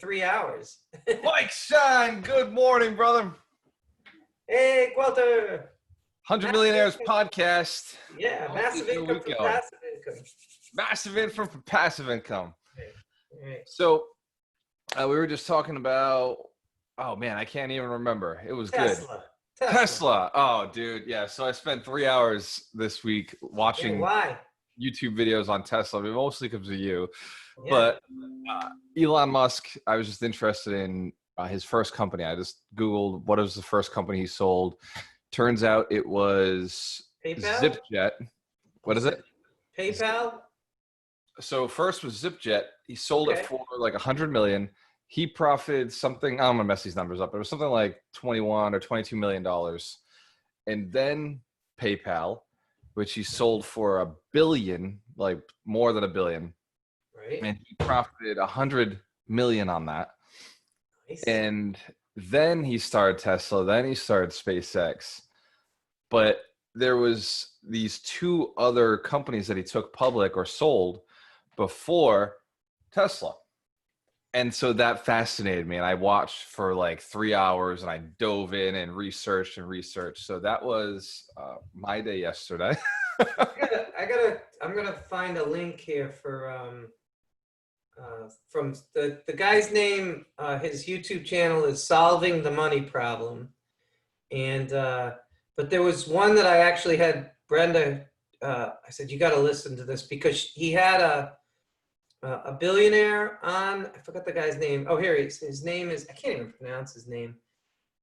3 hours. Mike Schein, good morning, brother. Hey, Gualter. 100 Millionaires podcast. Yeah, massive income from passive income. Massive income from passive income. Right. So we were just talking about, oh man, I can't even remember. It was good. Tesla. Oh, dude. Yeah. So I spent 3 hours this week watching YouTube videos on Tesla. I mean, mostly because of you. Yeah. But Elon Musk, I was just interested in his first company. I just Googled what was the first company he sold. Turns out it was PayPal? ZipJet. What is it? PayPal? So first was ZipJet. He sold it for like 100 million. He profited something, I'm gonna mess these numbers up. It was something like 21 or 22 million dollars. And then PayPal, which he sold for $1 billion, like more than $1 billion. Right. And he profited 100 million on that. Nice. And then he started Tesla, then he started SpaceX. But there was these two other companies that he took public or sold before Tesla. And so that fascinated me. And I watched for like 3 hours and I dove in and researched. So that was my day yesterday. I'm gonna find a link here for from the guy's name. His YouTube channel is Solving the Money Problem, and but there was one that I actually had Brenda. I said you got to listen to this because he had a billionaire on. I forgot the guy's name. Oh, here he is. His name is, I can't even pronounce his name,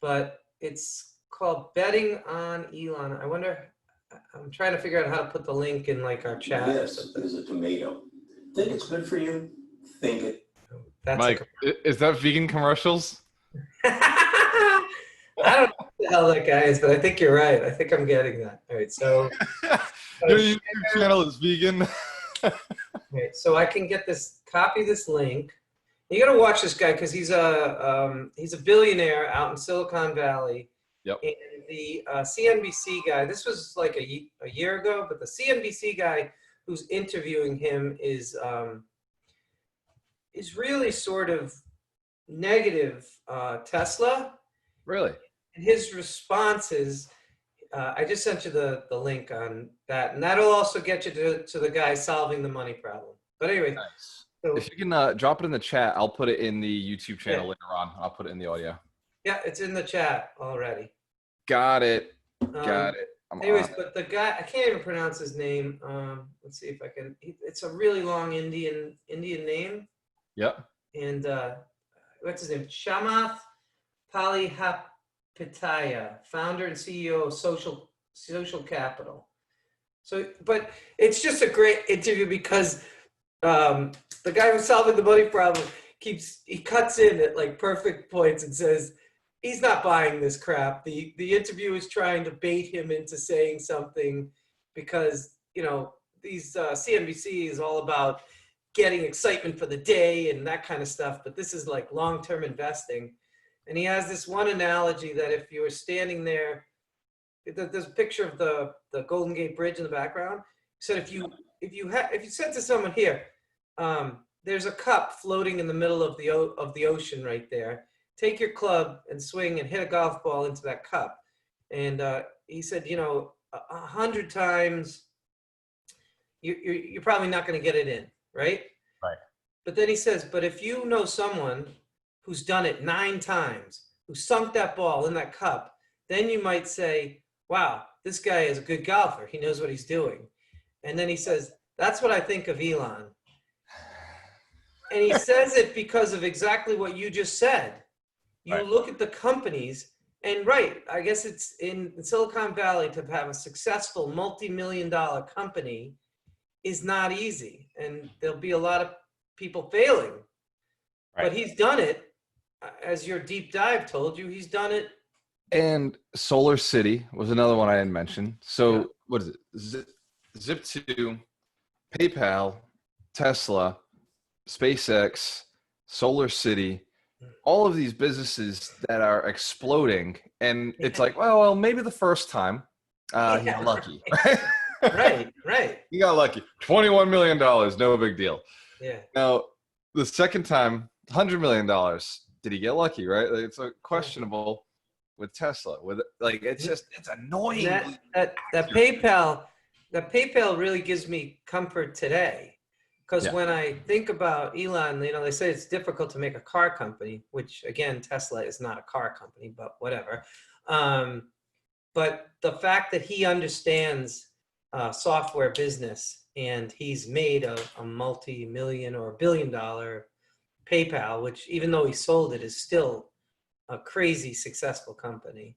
but it's called Betting on Elon. I wonder. I'm trying to figure out how to put the link in like our chat. This is a tomato. Think it's good for you? Think it. That's Mike, is that vegan commercials? I don't know what the hell that guy is, but I think you're right. I think I'm getting that. All right, so your YouTube channel is vegan. Okay, so I can get this, copy this link. You got to watch this guy because he's a billionaire out in Silicon Valley. Yep. And the CNBC guy, this was like a year ago, but the CNBC guy who's interviewing him is really sort of negative Tesla. Really? And his response is, I just sent you the link on that, and that'll also get you to the guy solving the money problem. But anyway, nice. So, if you can drop it in the chat, I'll put it in the YouTube channel later on. I'll put it in the audio. Yeah, it's in the chat already. Got it. Got it. Anyways, but the guy, I can't even pronounce his name. Let's see if I can. It's a really long Indian name. Yep. And what's his name? Shamath Palihapitiya, founder and CEO of Social Capital. So, but it's just a great interview because the guy who's solving the money problem he cuts in at like perfect points and says he's not buying this crap. The interview is trying to bait him into saying something because, you know, these CNBC is all about getting excitement for the day and that kind of stuff. But this is like long-term investing. And he has this one analogy that if you were standing there, there's a picture of the Golden Gate Bridge in the background. He said if you said to someone here, there's a cup floating in the middle of the ocean right there. Take your club and swing and hit a golf ball into that cup. And he said, you know, 100 times, you're probably not going to get it in, right? Right. But then he says, but if you know someone who's done it 9 times, who sunk that ball in that cup, then you might say, wow, this guy is a good golfer. He knows what he's doing. And then he says, that's what I think of Elon. And he says it because of exactly what you just said. You look at the companies, and right, I guess it's in Silicon Valley to have a successful multi-million-dollar company is not easy. And there'll be a lot of people failing. Right. But he's done it, as your deep dive told you, he's done it. And Solar City was another one I didn't mention. So what is it? Zip2, PayPal, Tesla, SpaceX, Solar City, all of these businesses that are exploding. And it's like, well, maybe the first time he got lucky. Right. He got lucky. $21 million, no big deal. Yeah. Now, the second time $100 million. Did he get lucky, right? Like, it's questionable with Tesla. With like, it's annoying. That PayPal really gives me comfort today. Because when I think about Elon, they say it's difficult to make a car company, which again, Tesla is not a car company, but whatever. But the fact that he understands software business and he's made a multi-million or billion-dollar PayPal, which even though he sold it is still a crazy successful company.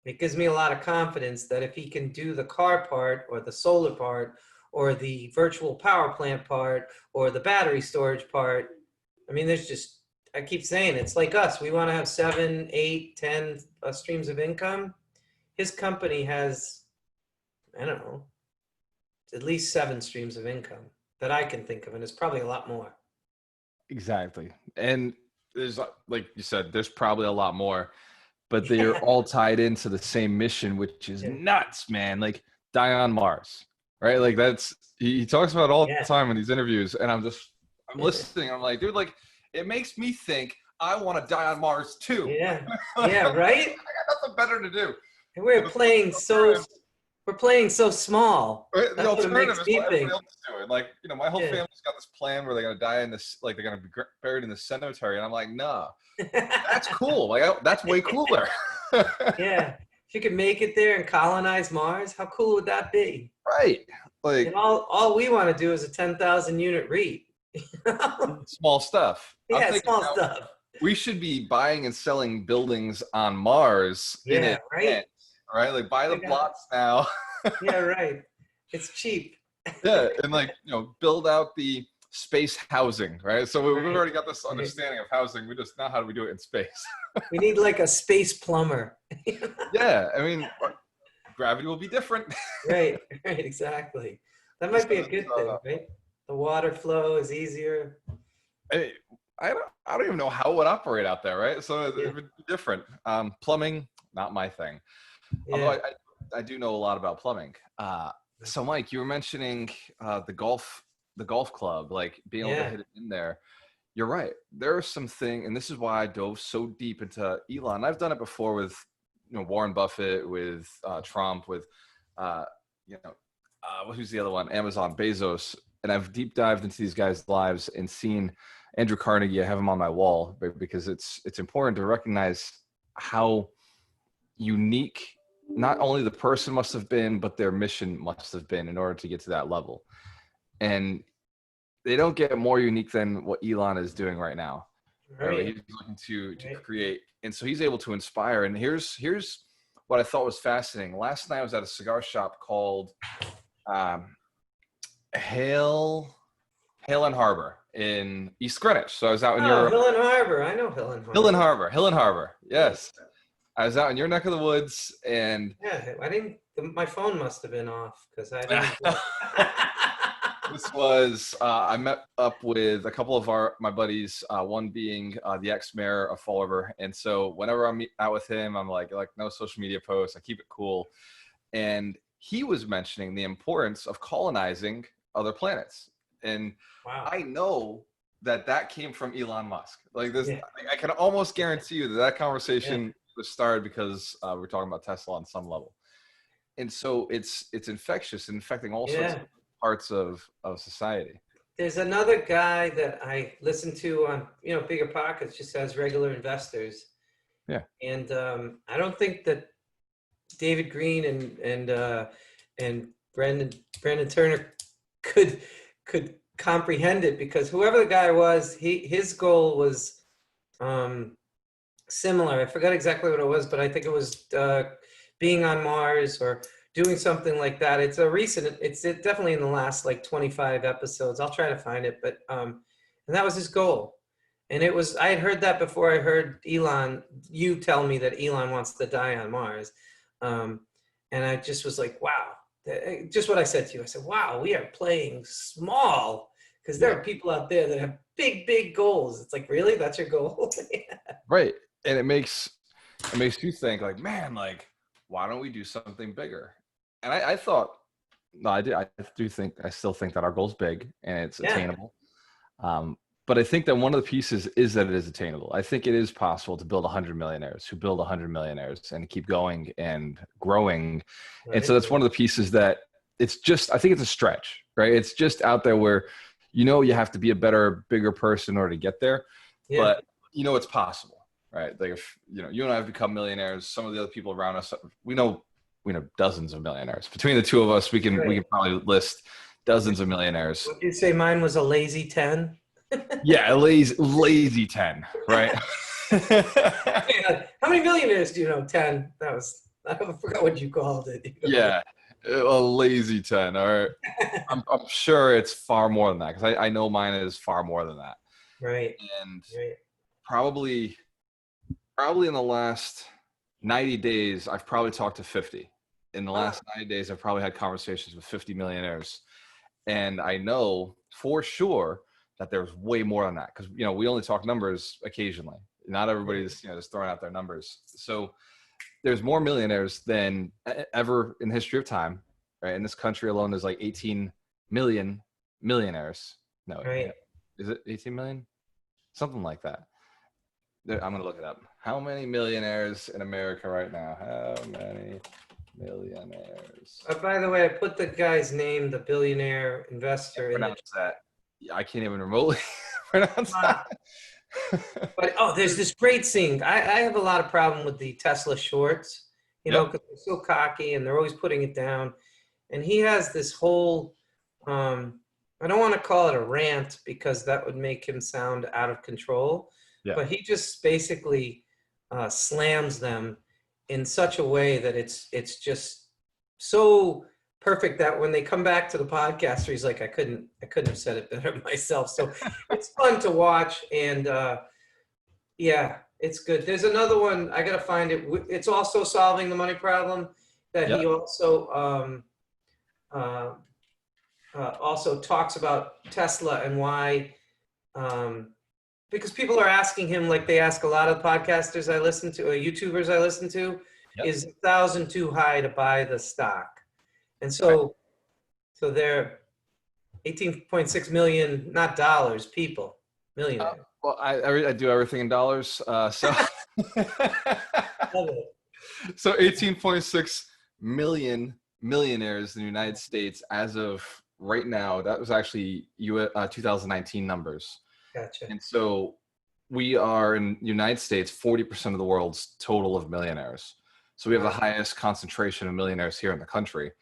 It gives me a lot of confidence that if he can do the car part or the solar part or the virtual power plant part or the battery storage part, I mean, I keep saying, it's like us. We want to have 7, 8, 10 streams of income. His company has, I don't know, at least 7 streams of income that I can think of, and it's probably a lot more. Exactly. And there's, like you said, there's probably a lot more, but they're all tied into the same mission, which is nuts, man. Like, die on Mars, right? Like, he talks about it all the time in these interviews, and I'm listening. I'm like, dude, like, it makes me think I want to die on Mars too. Yeah, yeah, right? I got nothing better to do. And we're playing so small. Right? The That's what alternative makes is me what think. everybody else is doing. Like, my whole family's got this plan where they're going to die in this, like, they're going to be buried in the cemetery. And I'm like, nah, that's cool. Like, that's way cooler. Yeah. If you could make it there and colonize Mars, how cool would that be? Right. Like, and all we want to do is a 10,000 unit REIT. Small stuff. Yeah, small stuff. We should be buying and selling buildings on Mars. Yeah, right. Right? Like, buy the plots now. Yeah, right. It's cheap. Yeah, and like, build out the space housing, right? So we've already got this understanding of housing. We just know how do we do it in space. We need like a space plumber. Yeah, I mean, gravity will be different. Right, exactly. That might be a good thing, right? The water flow is easier. I don't even know how it would operate out there, right? So it would be different. Plumbing, not my thing. Yeah. Although I do know a lot about plumbing. So Mike, you were mentioning the golf club, like being able to hit it in there. You're right. There are some things, and this is why I dove so deep into Elon. I've done it before with Warren Buffett, with Trump, with who's the other one? Amazon, Bezos. And I've deep dived into these guys' lives and seen Andrew Carnegie. I have him on my wall because it's important to recognize how unique not only the person must have been, but their mission must have been in order to get to that level. And they don't get more unique than what Elon is doing right now. Right? He's looking to create. And so he's able to inspire. And here's what I thought was fascinating. Last night I was at a cigar shop called Hale and Harbor in East Greenwich. So I was out in your Hill and Harbor. I know Hill and Harbor. Hill and Harbor. Yes. I was out in your neck of the woods, and my phone must have been off because I didn't. This was I met up with a couple of my buddies, one being the ex-mayor of Fall River, and so whenever I'm out with him, I'm like no social media posts. I keep it cool, and he was mentioning the importance of colonizing other planets, and I know that came from Elon Musk. Like this, I can almost guarantee you that conversation was started because we're talking about Tesla on some level, and so it's infectious and infecting all sorts of parts of society. There's another guy that I listen to on Bigger Pockets, just as regular investors. Yeah, and I don't think that David Green and Brandon Turner could comprehend it, because whoever the guy was, his goal was similar. I forgot exactly what it was, but I think it was being on Mars or doing something like that. It's definitely in the last like 25 episodes. I'll try to find it, but and that was his goal. And I had heard that before I heard you tell me that Elon wants to die on Mars. And I just was like, wow, just what I said to you. I said, wow, we are playing small, because there are people out there that have big, big goals. It's like, really? That's your goal? Right. And it makes you think like, man, like, why don't we do something bigger? And I thought, no, I still think that our goal's big and it's attainable. But I think that one of the pieces is that it is attainable. I think it is possible to build 100 millionaires who build 100 millionaires and keep going and growing. Right. And so that's one of the pieces that it's just, I think it's a stretch, right? It's just out there where, you have to be a better, bigger person in order to get there. Yeah. But it's possible, right? Like if, you and I have become millionaires, some of the other people around us, we know dozens of millionaires. Between the two of us, we can probably list dozens of millionaires. Would you say mine was a lazy 10? Yeah, a lazy 10, right? How many millionaires do you know? 10. I forgot what you called it. Yeah, a lazy 10. All right. I'm sure it's far more than that because I know mine is far more than that. Right. And probably in the last 90 days, I've probably talked to 50. In the last 90 days, I've probably had conversations with 50 millionaires. And I know for sure that there's way more than that because, we only talk numbers occasionally. Not everybody's, just throwing out their numbers. So there's more millionaires than ever in the history of time, right? In this country alone, there's like 18 million millionaires. No, is it 18 million? Something like that. I'm going to look it up. How many millionaires in America right now? How many millionaires? By the way, I put the guy's name, the billionaire investor, in it. That. I can't even remotely pronounce that. But there's this great scene. I have a lot of problem with the Tesla shorts, because they're so cocky and they're always putting it down. And he has this whole, I don't want to call it a rant because that would make him sound out of control. Yeah. But he just basically slams them in such a way that it's just so perfect that when they come back to the podcast, he's like, I couldn't have said it better myself. So it's fun to watch, and it's good. There's another one, I gotta find it. It's also solving the money problem that he also talks about Tesla and why, because people are asking him, like they ask a lot of podcasters I listen to, or YouTubers I listen to, is 1,000 too high to buy the stock? And so they're 18.6 million, not dollars, people, millionaires. Well, I do everything in dollars. So 18.6 million millionaires in the United States as of right now. That was actually 2019 numbers. Gotcha. And so we are in the United States, 40% of the world's total of millionaires. So we have the highest concentration of millionaires here in the country.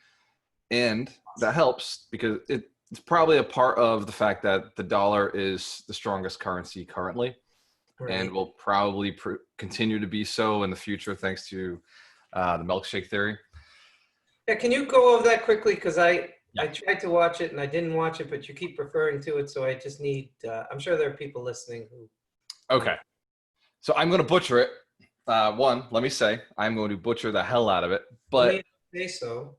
And that helps because it's probably a part of the fact that the dollar is the strongest currency currently, and will probably continue to be so in the future thanks to the milkshake theory. Yeah, can you go over that quickly? Because I tried to watch it and I didn't watch it, but you keep referring to it, so I just need. I'm sure there are people listening who. Okay, so I'm going to butcher it. Let me say I'm going to butcher the hell out of it, but say so.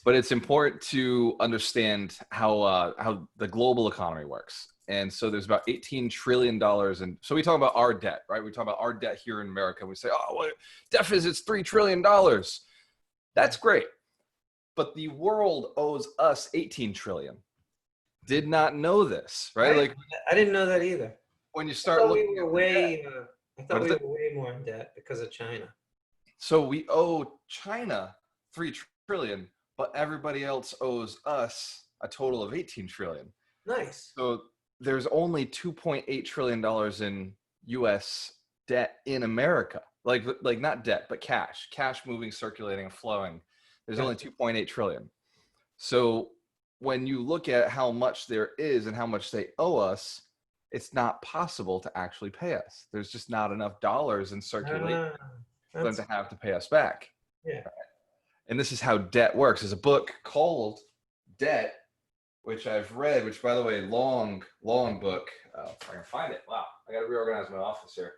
But it's important to understand how the global economy works. And so there's about $18 trillion. And so we talk about our debt, right? We talk about our debt here in America. We say, deficit's $3 trillion. That's great. But the world owes us 18 trillion. Did not know this, right? I didn't know that either. When you start looking at way, I thought we were way more in debt because of China. So we owe China 3 trillion. But everybody else owes us a total of 18 trillion. Nice. So there's only $2.8 trillion in U.S. debt in America. Like not debt, but cash moving, circulating, and flowing. There's only 2.8 trillion. So when you look at how much there is and how much they owe us, it's not possible to actually pay us. There's just not enough dollars in circulation for them to have to pay us back. Yeah. Right? And this is how debt works. There's a book called Debt, which I've read, which, by the way, long book. If I can find it. Wow. I got to reorganize my office here.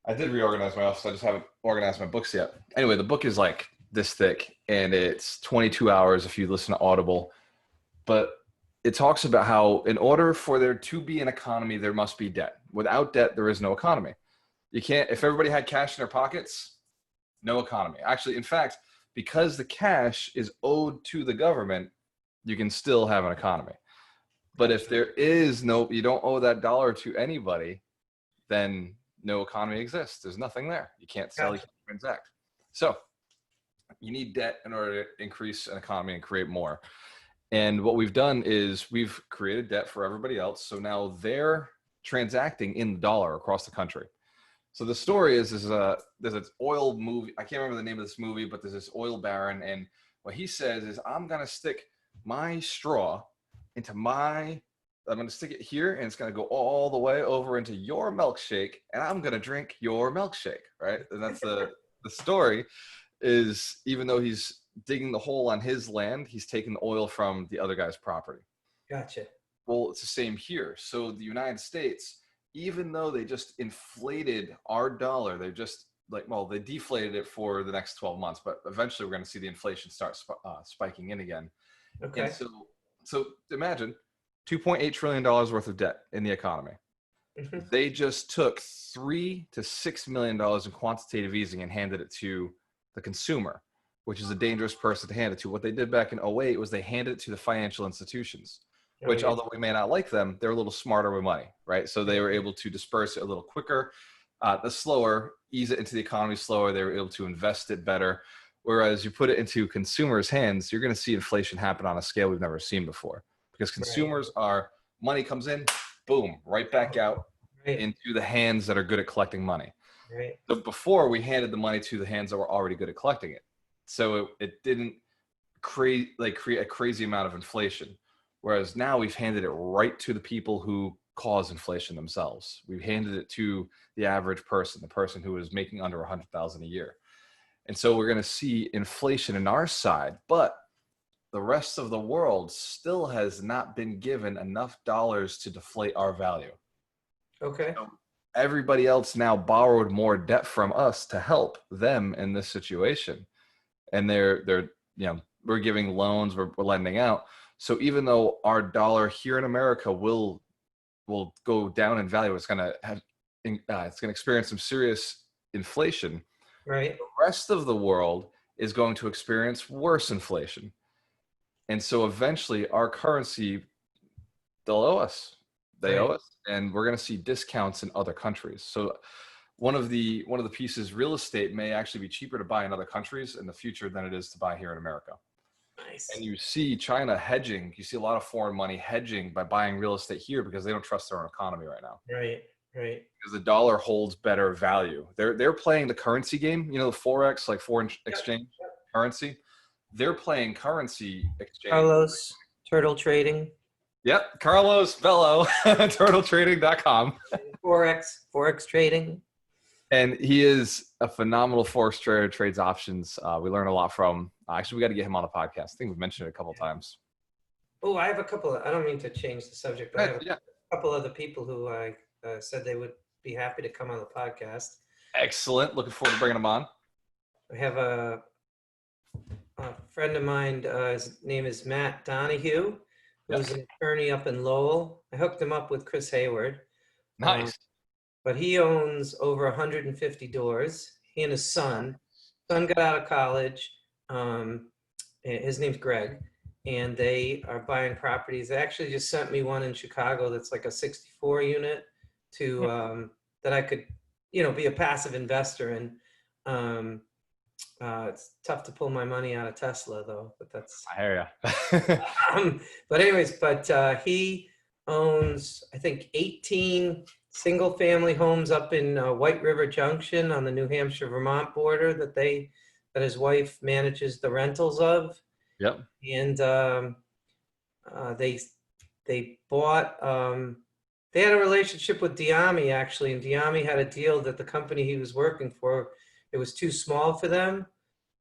I did reorganize my office. I just haven't organized my books yet. Anyway, the book is like this thick, and it's 22 hours if you listen to Audible. But it talks about how in order for there to be an economy, there must be debt. Without debt, there is no economy. You can't, if everybody had cash in their pockets, no economy. Actually, in fact, because the cash is owed to the government, you can still have an economy. But if there is you don't owe that dollar to anybody, then no economy exists. There's nothing there. You can't sell, you can't transact. So you need debt in order to increase an economy and create more. And what we've done is we've created debt for everybody else. So now they're transacting in the dollar across the country. So the story is there's an oil movie. I can't remember the name of this movie, but there's this oil baron. And what he says is, I'm going to stick my straw into I'm going to stick it here, and it's going to go all the way over into your milkshake, and I'm going to drink your milkshake, right? And that's the story is, even though he's digging the hole on his land, he's taking the oil from the other guy's property. Gotcha. Well, it's the same here. So the United States, even though they just inflated our dollar, they just they deflated it for the next 12 months, but eventually we're going to see the inflation start spiking in again. Okay. And so imagine $2.8 trillion worth of debt in the economy. Mm-hmm. They just took $3 to $6 million in quantitative easing and handed it to the consumer, which is a dangerous person to hand it to. What they did back in 2008 was they handed it to the financial institutions, which, although we may not like them, they're a little smarter with money, right? So they were able to disperse it a little quicker, ease it into the economy slower. They were able to invest it better. Whereas you put it into consumers' hands, you're going to see inflation happen on a scale we've never seen before, because consumers money comes in, boom, right back out into the hands that are good at collecting money. Right. So before, we handed the money to the hands that were already good at collecting it. So it didn't create a crazy amount of inflation. Whereas now we've handed it right to the people who cause inflation themselves. We've handed it to the average person, the person who is making under 100,000 a year. And so we're going to see inflation in our side, but the rest of the world still has not been given enough dollars to deflate our value. Okay. So everybody else now borrowed more debt from us to help them in this situation. And we're giving loans, we're lending out. So even though our dollar here in America will go down in value, it's going to experience some serious inflation. Right. The rest of the world is going to experience worse inflation. And so eventually our currency, they'll owe us. They owe us, and we're going to see discounts in other countries. So one of the pieces, real estate may actually be cheaper to buy in other countries in the future than it is to buy here in America. Nice. And you see China hedging. You see a lot of foreign money hedging by buying real estate here because they don't trust their own economy right now. Right. Because the dollar holds better value. They're playing the currency game. You know, the Forex, like foreign exchange currency. They're playing currency exchange. Carlos, Turtle Trading. Yep, Carlos Bello, turtletrading.com. Forex trading. And he is a phenomenal Forex trader, trades options. We learn a lot from. Actually, we got to get him on the podcast. I think we've mentioned it a couple of times. Oh, I have a couple I don't mean to change the subject, but I have a couple other people who I said they would be happy to come on the podcast. Excellent. Looking forward to bringing them on. I have a friend of mine. His name is Matt Donahue, who's an attorney up in Lowell. I hooked him up with Chris Hayward. Nice. But he owns over 150 doors. He and his son got out of college. His name's Greg, and they are buying properties. They actually just sent me one in Chicago that's like a 64 unit to that I could, be a passive investor in. It's tough to pull my money out of Tesla though, but that's. I hear ya. But anyways, he owns, I think, 18 single family homes up in White River Junction on the New Hampshire-Vermont border that his wife manages the rentals of. Yep. And they bought, they had a relationship with Diami actually, and Diami had a deal that the company he was working for, it was too small for them.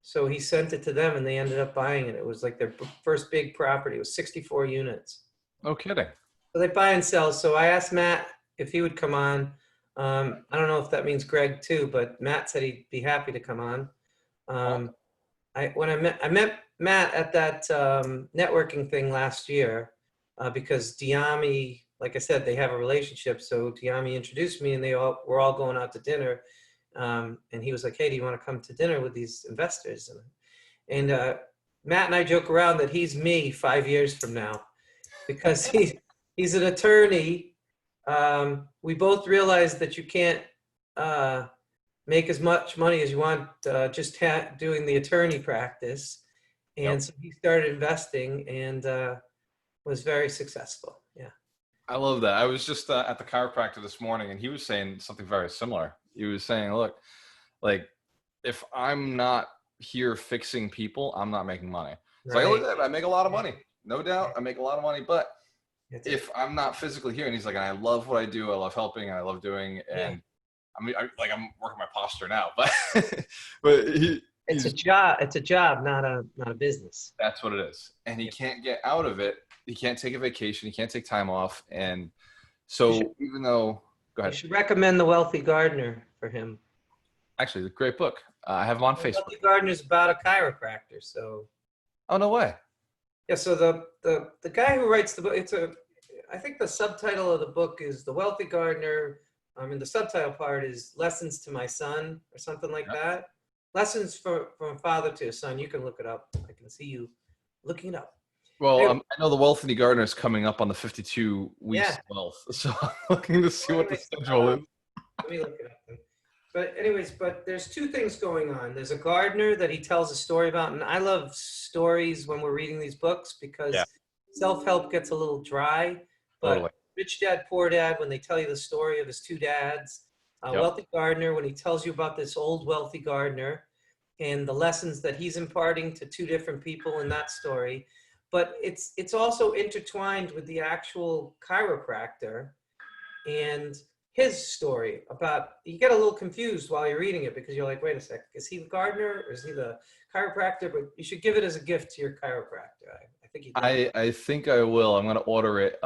So he sent it to them and they ended up buying it. It was like their first big property. It was 64 units. No kidding. So they buy and sell. So I asked Matt if he would come on. I don't know if that means Greg too, but Matt said he'd be happy to come on. I met Matt at that networking thing last year because Diami, like I said, they have a relationship. So Diami introduced me and we're all going out to dinner. And he was like, hey, do you want to come to dinner with these investors? And Matt and I joke around that he's me 5 years from now because He's an attorney. We both realized that you can't make as much money as you want just doing the attorney practice. And so he started investing and was very successful. Yeah. I love that. I was just at the chiropractor this morning, and he was saying something very similar. He was saying, look, like, if I'm not here fixing people, I'm not making money. It's like, look at that, I make a lot of money. No doubt, I make a lot of money. But if I'm not physically here, and he's like, and I love what I do, I love helping, and I love doing, and I'm working my posture now, but it's a job. It's a job, not a business. That's what it is. And he can't get out of it. He can't take a vacation. He can't take time off. And so even though, go ahead. You should recommend The Wealthy Gardener for him. Actually, it's a great book. I have him on Facebook. Wealthy Gardener is about a chiropractor. So. Oh, no way. Yeah. So the guy who writes the book, I think the subtitle of the book is The Wealthy Gardener. And the subtitle part is Lessons to My Son or something like that. Lessons from father to son. You can look it up. I can see you looking it up. Well, I know the Wealthy Gardener is coming up on the 52 weeks of wealth. So I'm looking to see what the schedule is. Let me look it up then. But anyways, there's two things going on. There's a gardener that he tells a story about. And I love stories when we're reading these books because self-help gets a little dry. But Totally. Rich Dad, Poor Dad, when they tell you the story of his two dads. Wealthy Gardener, when he tells you about this old wealthy gardener and the lessons that he's imparting to two different people in that story. But it's also intertwined with the actual chiropractor and his story about, you get a little confused while you're reading it because you're like, wait a sec, is he the gardener or is he the chiropractor? But you should give it as a gift to your chiropractor. I think I will. I'm going to order it.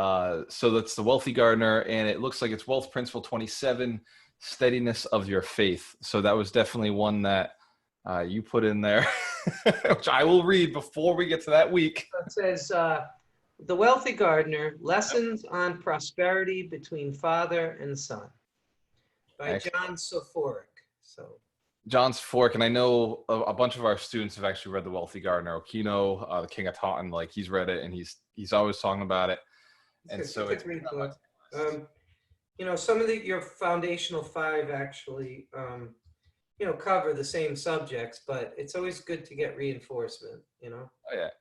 So that's the Wealthy Gardener, and it looks like it's Wealth Principle 27, Steadiness of Your Faith. So that was definitely one that you put in there, which I will read before we get to that week. It says, The Wealthy Gardener, Lessons on Prosperity Between Father and Son by John Soforic. So. John's Fork, and I know a bunch of our students have actually read The Wealthy Gardener. Okino, the King of Taunton, like he's read it, and he's always talking about it. And so it's a great book. Some of your foundational five actually, cover the same subjects, but it's always good to get reinforcement. Oh yeah,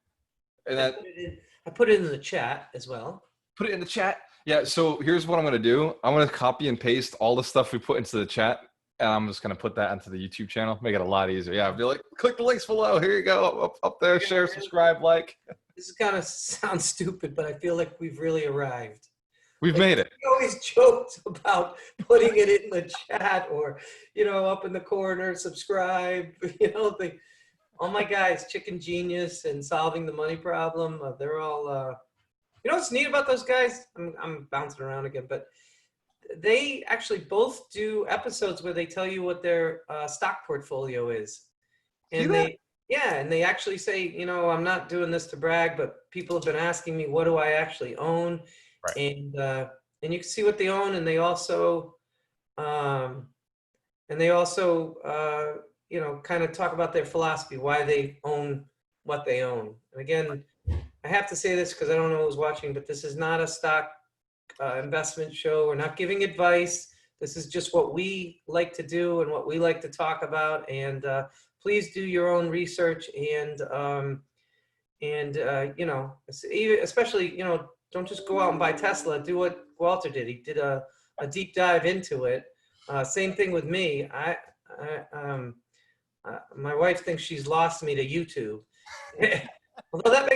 and I put it in the chat as well. Put it in the chat. Yeah. So here's what I'm going to do. I'm going to copy and paste all the stuff we put into the chat. And I'm just going to put that onto the YouTube channel, make it a lot easier. Yeah, I'll be like, click the links below. Here you go. Up there, share, subscribe, like. This is kind of sounds stupid, but I feel like we've really arrived. We've made it. We always joked about putting it in the chat or, up in the corner, subscribe, all my guys, Chicken Genius and Solving the Money Problem, they're all, what's neat about those guys? I'm bouncing around again, but they actually both do episodes where they tell you what their stock portfolio is. And they actually say, I'm not doing this to brag, but people have been asking me, what do I actually own? Right. And you can see what they own. And they also, kind of talk about their philosophy, why they own what they own. And again, I have to say this because I don't know who's watching, but this is not a stock investment show. We're not giving advice. This is just what we like to do and what we like to talk about. And please do your own research and especially, don't just go out and buy Tesla. Do what Gualter did. He did a deep dive into it. Same thing with me. My wife thinks she's lost me to YouTube. Although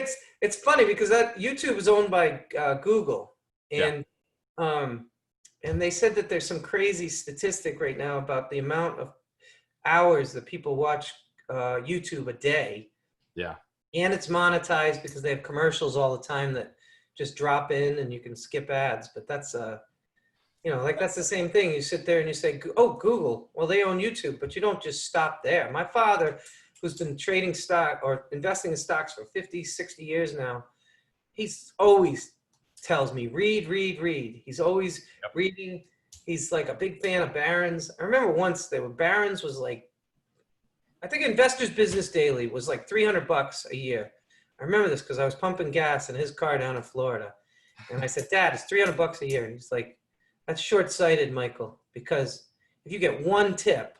it's funny because that YouTube is owned by Google. And they said that there's some crazy statistic right now about the amount of hours that people watch YouTube a day. Yeah. And it's monetized because they have commercials all the time that just drop in and you can skip ads. But that's that's the same thing. You sit there and you say, oh, Google, well, they own YouTube, but you don't just stop there. My father, who's been trading stock or investing in stocks for 50, 60 years now, he's always tells me, read. He's always reading. He's like a big fan of Barron's. I remember once Barron's was like, I think Investor's Business Daily was like $300 a year. I remember this because I was pumping gas in his car down in Florida. And I said, Dad, it's $300 a year. And he's like, that's short-sighted, Michael, because if you get one tip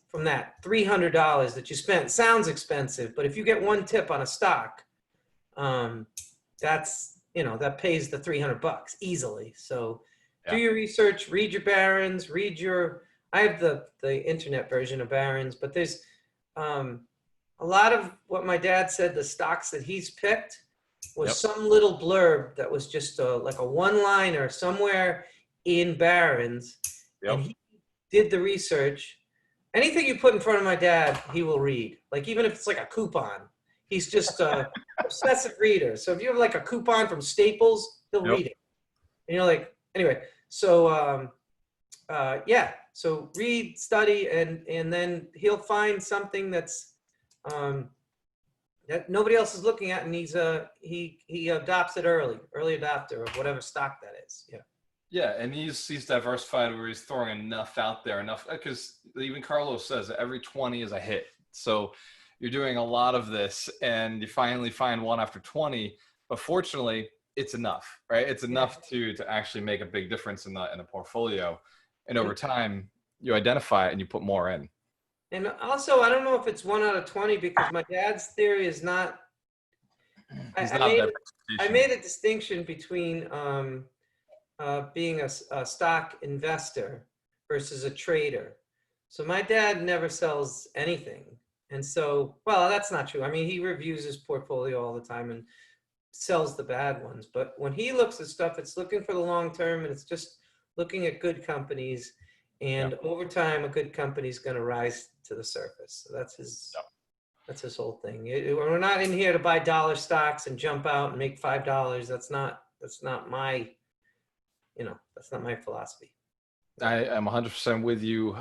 from that $300 that you spent, sounds expensive, but if you get one tip on a stock, that's, that pays the $300 easily. So do your research, read your Barron's, I have the internet version of Barron's, but there's a lot of what my dad said, the stocks that he's picked was some little blurb that was just like a one-liner somewhere in Barron's. And he did the research. Anything you put in front of my dad, he will read. Like even if it's like a coupon, he's just a obsessive reader. So if you have like a coupon from Staples, he'll read it. And you're like, anyway, so so read, study, and then he'll find something that's that nobody else is looking at, and he adopts it early adopter of whatever stock that is. Yeah, and he's diversified where he's throwing enough out there, because even Carlos says that every 20 is a hit. So you're doing a lot of this, and you finally find one after 20. But fortunately, it's enough, right? It's enough to actually make a big difference in the portfolio. And over time, you identify it and you put more in. And also, I don't know if it's 1 out of 20 because my dad's theory is not. I made a distinction between being a stock investor versus a trader. So my dad never sells anything. And so, well, that's not true. I mean, he reviews his portfolio all the time and sells the bad ones. But when he looks at stuff, it's looking for the long term, and it's just looking at good companies. And over time, a good company is going to rise to the surface. So that's his whole thing. We're not in here to buy dollar stocks and jump out and make $5. That's not my philosophy. I am 100% with you.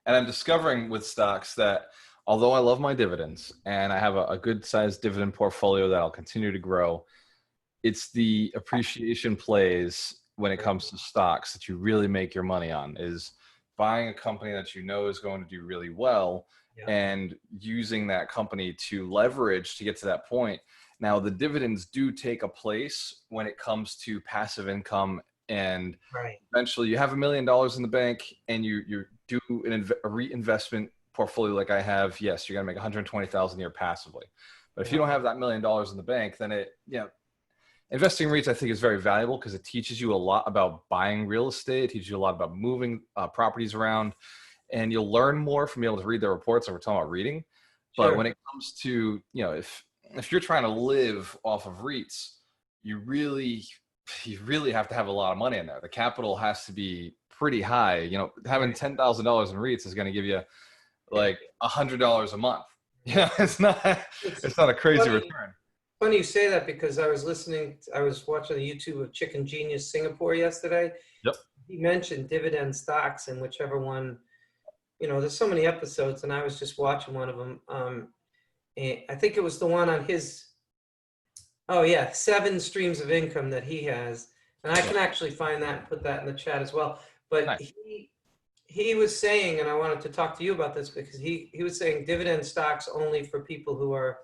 And I'm discovering with stocks that although I love my dividends and I have a good sized dividend portfolio that I'll continue to grow, it's the appreciation plays when it comes to stocks that you really make your money on, is buying a company that you know is going to do really well and using that company to leverage to get to that point. Now, the dividends do take a place when it comes to passive income, and eventually you have $1 million in the bank and you do a reinvestment portfolio like I have. Yes, you're going to make $120,000 a year passively. But if you don't have that $1 million in the bank, then investing in REITs, I think, is very valuable because it teaches you a lot about buying real estate. It teaches you a lot about moving properties around, and you'll learn more from being able to read their reports. And we're talking about reading. But when it comes to, if you're trying to live off of REITs, you really have to have a lot of money in there. The capital has to be pretty high. Having $10,000 in REITs is going to give you like $100 a month. It's not a crazy return. Funny you say that because I was watching the YouTube of Chicken Genius Singapore yesterday. Yep. He mentioned dividend stocks, and whichever one, there's so many episodes, and I was just watching one of them. And I think it was the one on his, 7 streams of income that he has. And I can actually find that and put that in the chat as well. But nice. He was saying, and I wanted to talk to you about this because he was saying dividend stocks only for people who are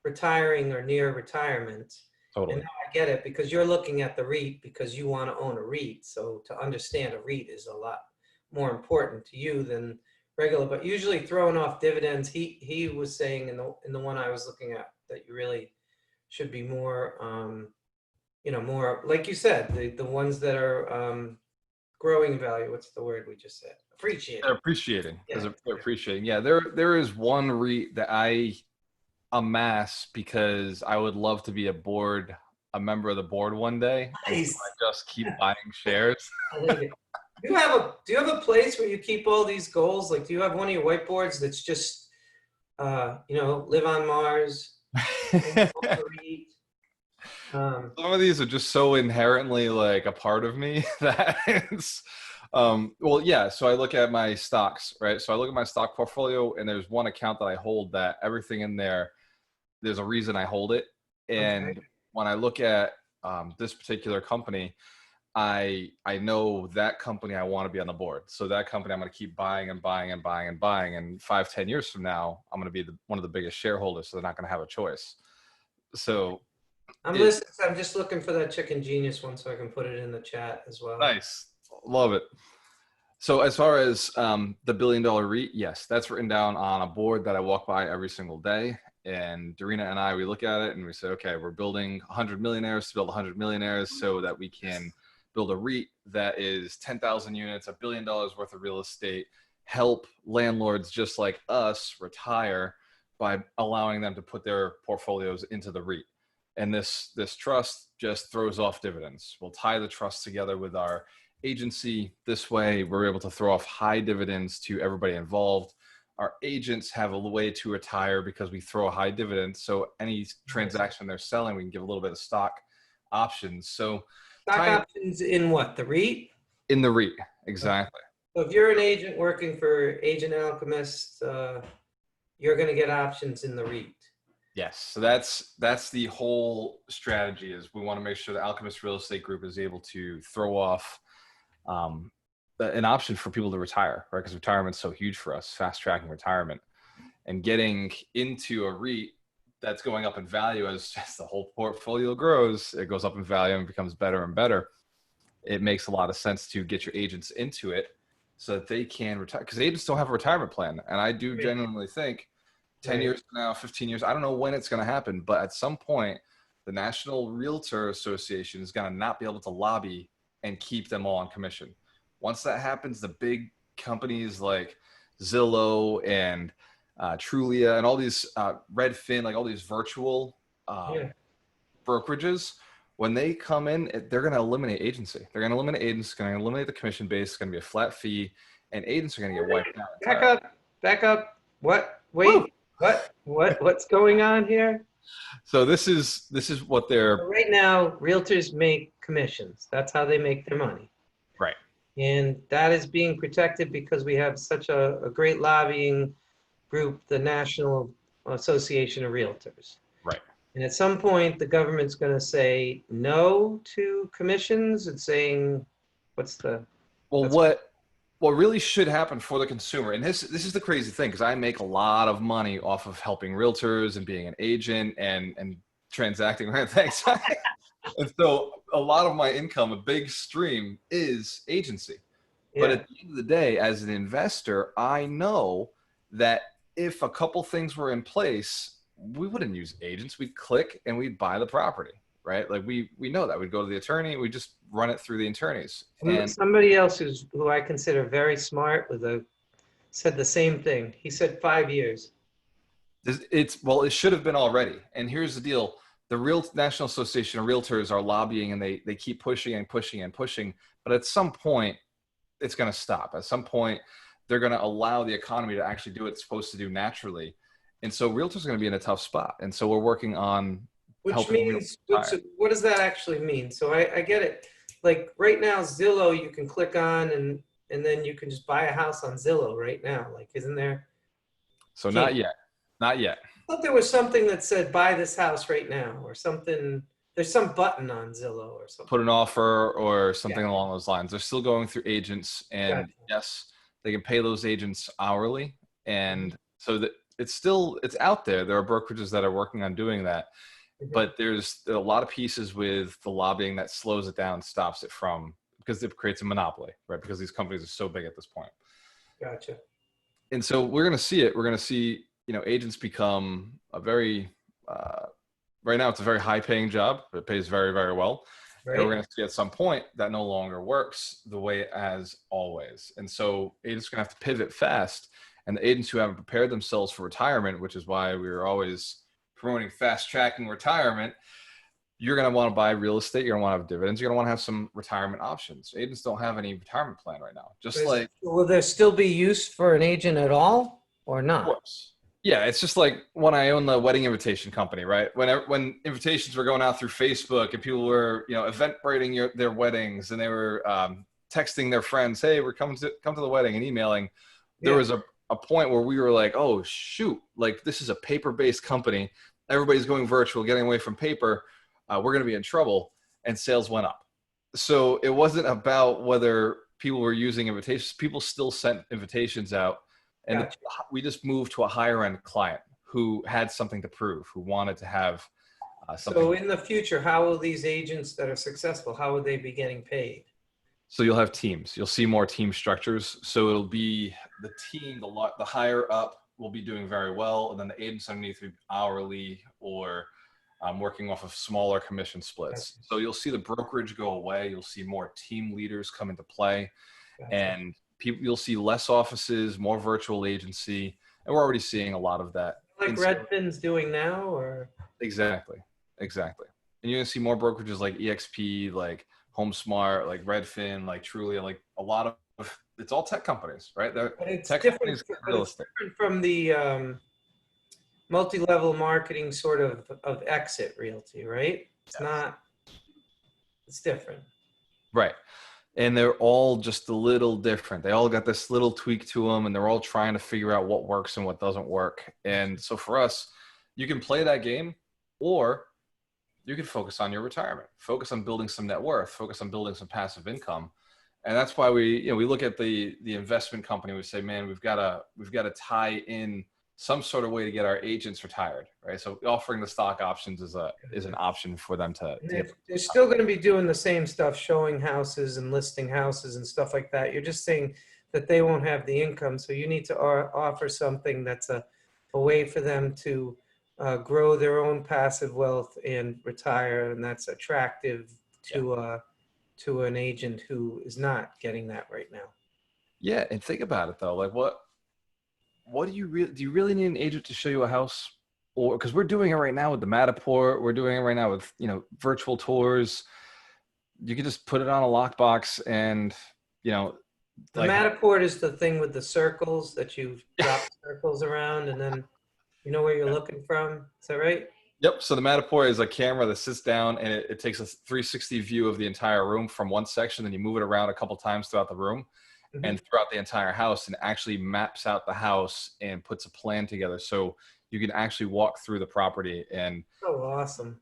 retiring or near retirement. Totally. And now I get it, because you're looking at the REIT because you want to own a REIT. So to understand a REIT is a lot more important to you than regular. But usually throwing off dividends, he was saying in the one I was looking at that you really should be more, more like you said, the ones that are growing value. What's the word we just said? Appreciating. They're appreciating. Yeah. They're appreciating. Yeah, there is one REIT that I amass because I would love to be a member of the board one day. Nice. I just keep buying shares. I like it. Do you have a place where you keep all these goals? Like, do you have one of your whiteboards that's just, live on Mars? Some of these are just so inherently like a part of me that it's, so I look at my stocks, right? So I look at my stock portfolio, and there's one account that I hold that everything in there's a reason I hold it. And when I look at this particular company, I know that company I want to be on the board. So that company I'm going to keep buying and buying and buying and buying. And 5-10 years from now, I'm going to be one of the biggest shareholders. So they're not going to have a choice. So I'm listening. I'm just looking for that Chicken Genius one so I can put it in the chat as well. Nice. Love it. So as far as the $1 billion REIT, yes, that's written down on a board that I walk by every single day. And Dorina and I, we look at it and we say, okay, we're building 100 millionaires to build 100 millionaires so that we can build a REIT that is 10,000 units, $1 billion worth of real estate, help landlords just like us retire by allowing them to put their portfolios into the REIT. And this trust just throws off dividends. We'll tie the trust together with our agency. This way, we're able to throw off high dividends to everybody involved. Our agents have a way to retire because we throw a high dividend. So any transaction they're selling, we can give a little bit of stock options. So stock options in what? The REIT? In the REIT, exactly. So if you're an agent working for Agent Alchemist, you're going to get options in the REIT. Yes, so that's the whole strategy. Is we want to make sure the Alchemist Real Estate Group is able to throw off an option for people to retire, right? Because retirement's so huge for us, fast tracking retirement, and getting into a REIT that's going up in value as just the whole portfolio grows. It goes up in value and becomes better and better. It makes a lot of sense to get your agents into it so that they can retire, because agents don't have a retirement plan. And I do genuinely think 10 years from now, 15 years, I don't know when it's going to happen, but at some point, the National Realtor Association is going to not be able to lobby and keep them all on commission. Once that happens, the big companies like Zillow and Trulia and all these Redfin, like all these virtual brokerages, when they come in, they're going to eliminate agency. They're going to eliminate agents, going to eliminate the commission base. It's going to be a flat fee, and agents are going to get wiped out. Back up. What? Wait. Woo! What's going on here? So this is what they're right now. Realtors make commissions. That's how they make their money. Right. And that is being protected because we have such a great lobbying group, the National Association of Realtors. Right. And at some point, the government's going to say no to commissions and saying, what really should happen for the consumer, and this is the crazy thing, because I make a lot of money off of helping realtors and being an agent and transacting rent things. And so a lot of my income, a big stream, is agency. Yeah. But at the end of the day, as an investor, I know that if a couple things were in place, we wouldn't use agents. We'd click and we'd buy the property, right? Like we know that. We'd go to the attorney, we just run it through the attorneys. And somebody else who I consider very smart said the same thing. He said 5 years. It should have been already. And here's the deal. The National Association of Realtors are lobbying, and they keep pushing and pushing and pushing. But at some point, it's going to stop. At some point, they're going to allow the economy to actually do what it's supposed to do naturally. And so realtors are going to be in a tough spot. And so we're working on what does that actually mean? So I get it. Like right now, Zillow, you can click on and then you can just buy a house on Zillow right now. Like, isn't there? So not yet. Not yet. I thought there was something that said buy this house right now or something. There's some button on Zillow or something. Put an offer or something along those lines. They're still going through agents, and yes, they can pay those agents hourly. And so that it's out there. There are brokerages that are working on doing that. But there's a lot of pieces with the lobbying that slows it down, stops it because it creates a monopoly, right? Because these companies are so big at this point. Gotcha. And so we're going to see it. We're going to see, agents become a very, right now it's a very high paying job. It pays very, very well. Right. And we're going to see at some point that no longer works the way as always. And so agents are going to have to pivot fast. And the agents who haven't prepared themselves for retirement, which is why we were always promoting fast tracking retirement, you're going to want to buy real estate. You're going to want to have dividends. You're going to want to have some retirement options. Agents don't have any retirement plan right now. Will there still be use for an agent at all or not? Of course. Yeah. It's just like when I owned the wedding invitation company, right? When invitations were going out through Facebook and people were, eventbrating their weddings, and they were texting their friends, hey, we're coming to the wedding, and emailing. There was a point where we were like, oh shoot, like this is a paper-based company. Everybody's going virtual, getting away from paper. We're going to be in trouble. And sales went up. So it wasn't about whether people were using invitations. People still sent invitations out. And we just moved to a higher end client who had something to prove, who wanted to have So in the future, how will these agents that are successful, how will they be getting paid? So you'll have teams. You'll see more team structures. So it'll be the team, the higher up will be doing very well, and then the agents underneath will be hourly or working off of smaller commission splits. So you'll see the brokerage go away. You'll see more team leaders come into play, and you'll see less offices, more virtual agency, and we're already seeing a lot of that. Like Redfin's doing now, or exactly. And you're gonna see more brokerages like EXP, like HomeSmart, like Redfin, like Trulia, like a lot of it's all tech companies, right? It's tech different, companies real estate. different from the multi-level marketing sort of exit realty, right? It's not. It's different, right? And they're all just a little different. They all got this little tweak to them, and they're all trying to figure out what works and what doesn't work. And so for us, you can play that game, or you can focus on your retirement, focus on building some net worth, focus on building some passive income. And that's why we look at the investment company. We say, man, we've got to tie in some sort of way to get our agents retired, right? So offering the stock options is an option for them to get. They're still going to be doing the same stuff, showing houses and listing houses and stuff like that. You're just saying that they won't have the income. So you need to offer something that's a way for them to grow their own passive wealth and retire. And that's attractive to an agent who is not getting that right now. Yeah. And think about it though. Like what do you really need an agent to show you a house? Or because we're doing it right now with the Matterport, we're doing it right now with virtual tours. You can just put it on a lockbox, and the Matterport is the thing with the circles that you drop circles around, and then you know where you're looking from. Is that right? Yep. So the Matterport is a camera that sits down, and it takes a 360 view of the entire room from one section, then you move it around a couple times throughout the room. Mm-hmm. And throughout the entire house, and actually maps out the house and puts a plan together, so you can actually walk through the property. And awesome.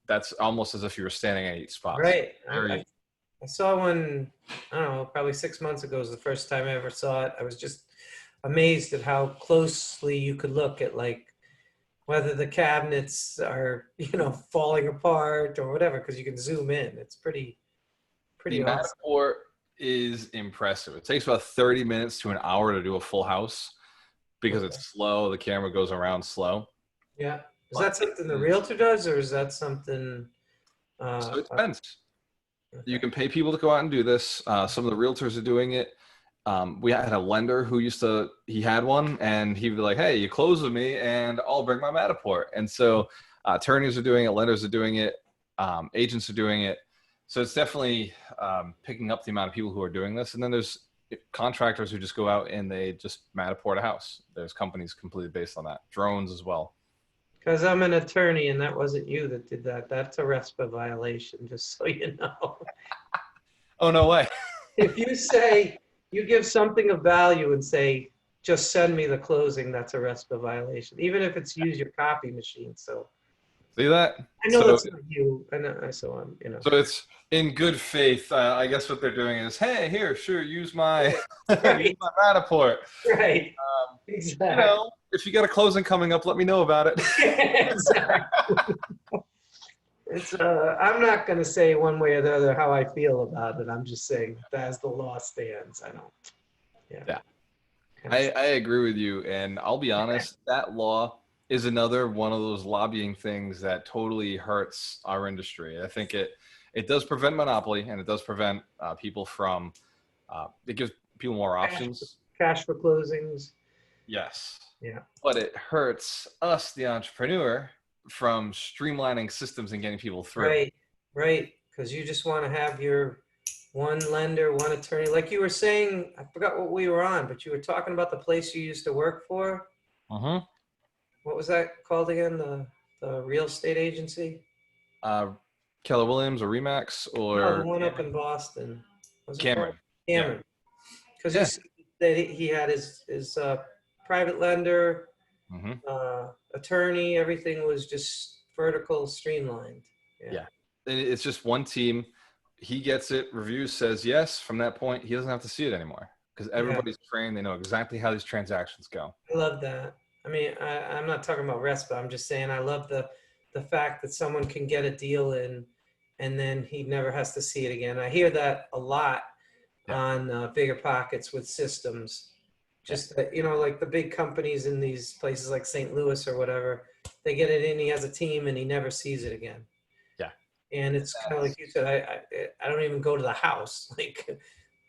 That's almost as if you were standing at each spot. Right. I saw one, I don't know, probably 6 months ago was the first time I ever saw it. I was just amazed at how closely you could look at whether the cabinets are, falling apart or whatever, because you can zoom in. It's pretty awesome. Matterport is impressive. It takes about 30 minutes to an hour to do a full house because it's slow. The camera goes around slow. Yeah. Is that something the realtor does, or is that something? So it depends. Okay. You can pay people to go out and do this. Some of the realtors are doing it. We had a lender who he had one, and he'd be like, hey, you close with me and I'll bring my Matterport. And so attorneys are doing it, lenders are doing it, agents are doing it. So it's definitely picking up the amount of people who are doing this. And then there's contractors who just go out and they just Matterport a house. There's companies completely based on that. Drones as well. Because I'm an attorney and that wasn't you that did that. That's a RESPA violation, just so you know. Oh, no way. If you say, you give something of value and say, just send me the closing, that's a RESPA violation, even if it's use your copy machine. So. See that? I know it's not you. I know. So So it's in good faith. I guess what they're doing is, hey, here, sure, use my use my Matterport. Right. Exactly. If you got a closing coming up, let me know about it. Exactly. I'm not going to say one way or the other how I feel about it. I'm just saying as the law stands, I don't. Yeah. I agree with you, and I'll be honest. That law is another one of those lobbying things that totally hurts our industry. I think it does prevent monopoly, and it does prevent people from, it gives people more options. Cash for closings. Yes. Yeah. But it hurts us, the entrepreneur, from streamlining systems and getting people through. Right. Because you just want to have your one lender, one attorney. Like you were saying, I forgot what we were on, but you were talking about the place you used to work for. Uh-huh. What was that called again? The real estate agency? Keller Williams or Remax or no, the one up in Boston. Cameron. Cameron. Because you said that he had his private lender, attorney, everything was just vertical, streamlined. Yeah. It's just one team. He gets it, reviews, says yes. From that point, he doesn't have to see it anymore because everybody's trained. They know exactly how these transactions go. I love that. I mean, I'm not talking about RESPA. I'm just saying I love the the fact that someone can get a deal in and then he never has to see it again. I hear that a lot on Bigger Pockets with systems. Just that, like the big companies in these places like St. Louis or whatever, they get it in, he has a team and he never sees it again. Yeah. And it's kind of like you said, I don't even go to the house.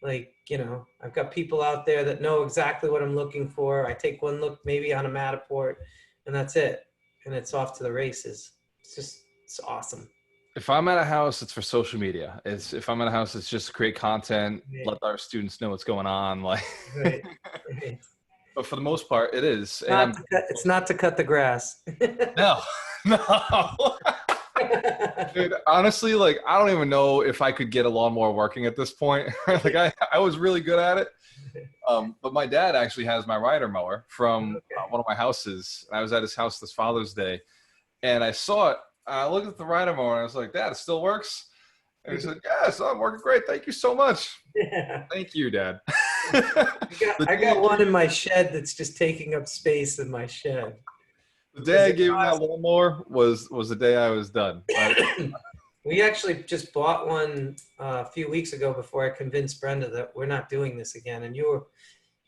I've got people out there that know exactly what I'm looking for. I take one look maybe on a Matterport and that's it. And it's off to the races. It's awesome. If I'm at a house, it's for social media. If I'm at a house, it's just to create content, let our students know what's going on. Like, right. But for the most part, it is. It's not to cut the grass. No. Dude, honestly, like, I don't even know if I could get a lawnmower working at this point. Like, I was really good at it. But my dad actually has my rider mower from one of my houses. I was at his house this Father's Day, and I saw it. I looked at the rider mower, and I was like, Dad, it still works? And he said, yes, I'm working great. Thank you so much. Yeah. Thank you, Dad. I got one in my shed that's just taking up space in my shed. The day I gave him that lawnmower was the day I was done. We actually just bought one a few weeks ago before I convinced Brenda that we're not doing this again. And you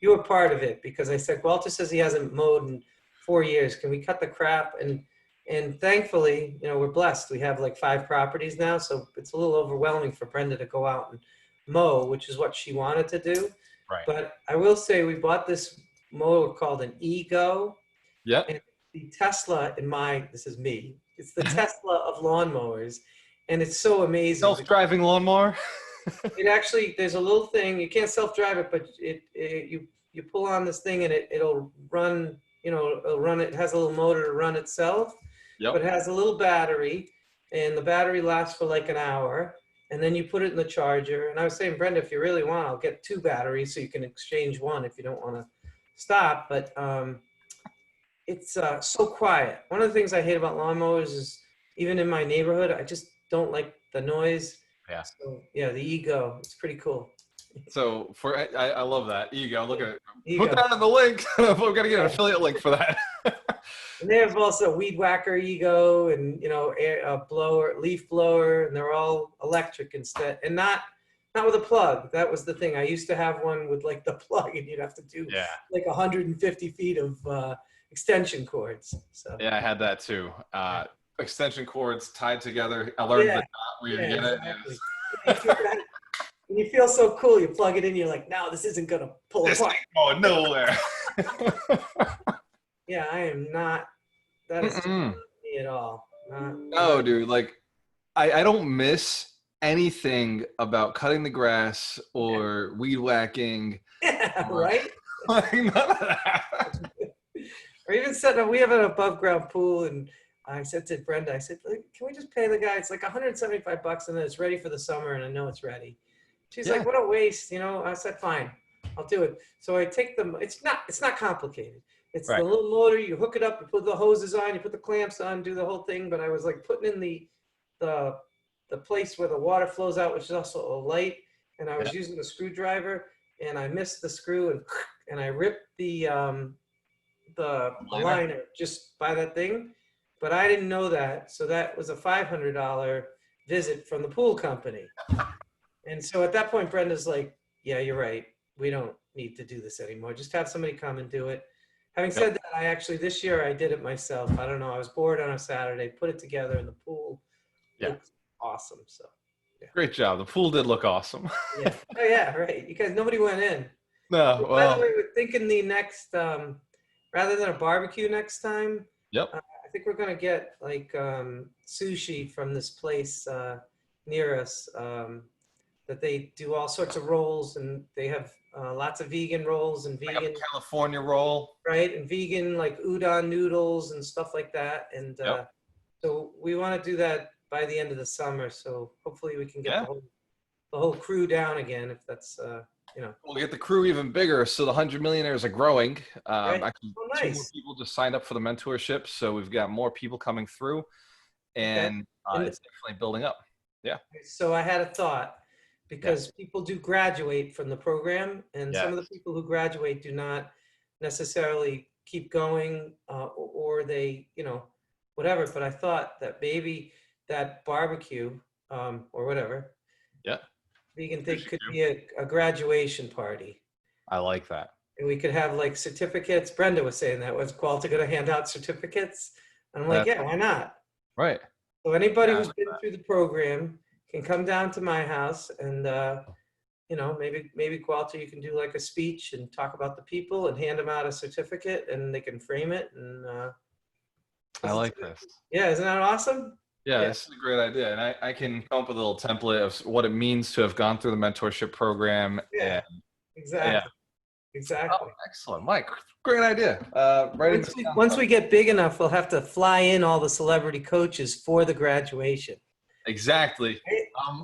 were part of it because I said, Gualter says he hasn't mowed in 4 years. Can we cut the crap? And thankfully, we're blessed. We have like 5 properties now. So it's a little overwhelming for Brenda to go out and mow, which is what she wanted to do. Right. But I will say we bought this mower called an Ego. Yep. And the Tesla this is me. It's the Tesla of lawnmowers. And it's so amazing. Self-driving lawnmower? It actually, there's a little thing, you can't self-drive it, but you pull on this thing and it'll run, it has a little motor to run itself. Yep. But it has a little battery, and the battery lasts for like an hour, and then you put it in the charger. And I was saying, Brenda, if you really want, I'll get 2 batteries so you can exchange one if you don't want to stop. But it's so quiet. One of the things I hate about lawnmowers is even in my neighborhood, I just don't like the noise. Yeah. So, yeah, the Ego, it's pretty cool. So I love that. Ego, look at it. Ego. Put that in the link. We've got to get an affiliate link for that. And they have also Weed Whacker Ego and, a blower, leaf blower, and they're all electric instead. And not with a plug. That was the thing. I used to have one with like the plug, and you'd have to do like 150 feet of extension cords. So yeah, I had that too. Extension cords tied together. I learned the dot where you get it. Exactly. And you feel so cool. You plug it in. You're like, no, this isn't gonna pull apart. This ain't going nowhere. Yeah, I am not. That is not me at all. No, dude. Like, I don't miss anything about cutting the grass or weed whacking. Yeah, right. Like, none of that. Or even setting up. We have an above ground pool, and I said to Brenda, I said, can we just pay the guy? It's like $175 and then it's ready for the summer and I know it's ready. She's like, what a waste. I said, fine, I'll do it. So I take them. It's not complicated. It's the little motor, you hook it up, you put the hoses on, you put the clamps on, do the whole thing. But I was like putting in the place where the water flows out, which is also a light. And I was using a screwdriver and I missed the screw and I ripped the liner just by that thing. But I didn't know that. So that was a $500 visit from the pool company. And so at that point, Brenda's like, yeah, you're right. We don't need to do this anymore. Just have somebody come and do it. Having said that, this year I did it myself. I don't know. I was bored on a Saturday, put it together in the pool. Yeah. Looked awesome. So yeah. Great job. The pool did look awesome. Yeah. Oh yeah, right. You guys, nobody went in. No. But by the way, we're thinking the next, rather than a barbecue next time. Yep. I think we're gonna get like sushi from this place near us that they do all sorts of rolls, and they have lots of vegan rolls and vegan like a California roll, right? And vegan like udon noodles and stuff like that. And so we want to do that by the end of the summer. So hopefully we can get the whole crew down again. If that's we'll get the crew even bigger. So the 100 Millionaires are growing. Right. Actually, nice. 2 more people just signed up for the mentorship, so we've got more people coming through, and it's definitely building up. Yeah. So I had a thought, because people do graduate from the program, and some of the people who graduate do not necessarily keep going, or they whatever. But I thought that maybe that barbecue or whatever Yeah. vegan thing could be a graduation party. I like that. And we could have like certificates. Brenda was saying that. Was Gualter going to hand out certificates? And I'm like, yeah, why not? Right. So anybody who's been through the program can come down to my house and, maybe Gualter, you can do like a speech and talk about the people and hand them out a certificate and they can frame it. And I like this. Yeah, isn't that awesome? Yeah, this is a great idea. And I can come up with a little template of what it means to have gone through the mentorship program. Yeah, exactly. Yeah. Exactly. Oh, excellent, Mike. Great idea. Once we get big enough, we'll have to fly in all the celebrity coaches for the graduation. Exactly.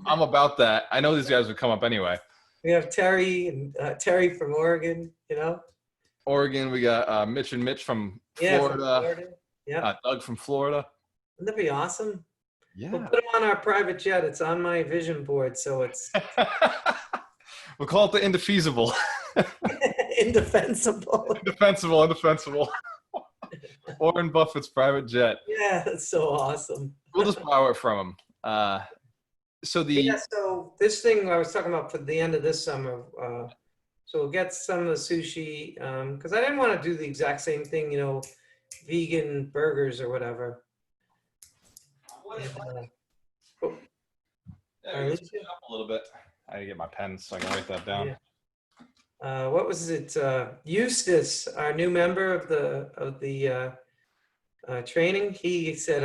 I'm about that. I know these guys would come up anyway. We have Terry and Terry from Oregon. Oregon. We got Mitch and Mitch from Florida. Yeah. Doug from Florida. Wouldn't that be awesome? Yeah. We'll put them on our private jet. It's on my vision board, so it's. We'll call it the indefeasible. Indefensible. Indefensible. Warren Buffett's private jet. Yeah, that's so awesome. We'll just borrow it from him. So this thing I was talking about for the end of this summer. So we'll get some of the sushi because I didn't want to do the exact same thing, vegan burgers or whatever. A little bit. I gotta get my pen so I can write that down. Yeah. What was it? Eustace, our new member of the training. He said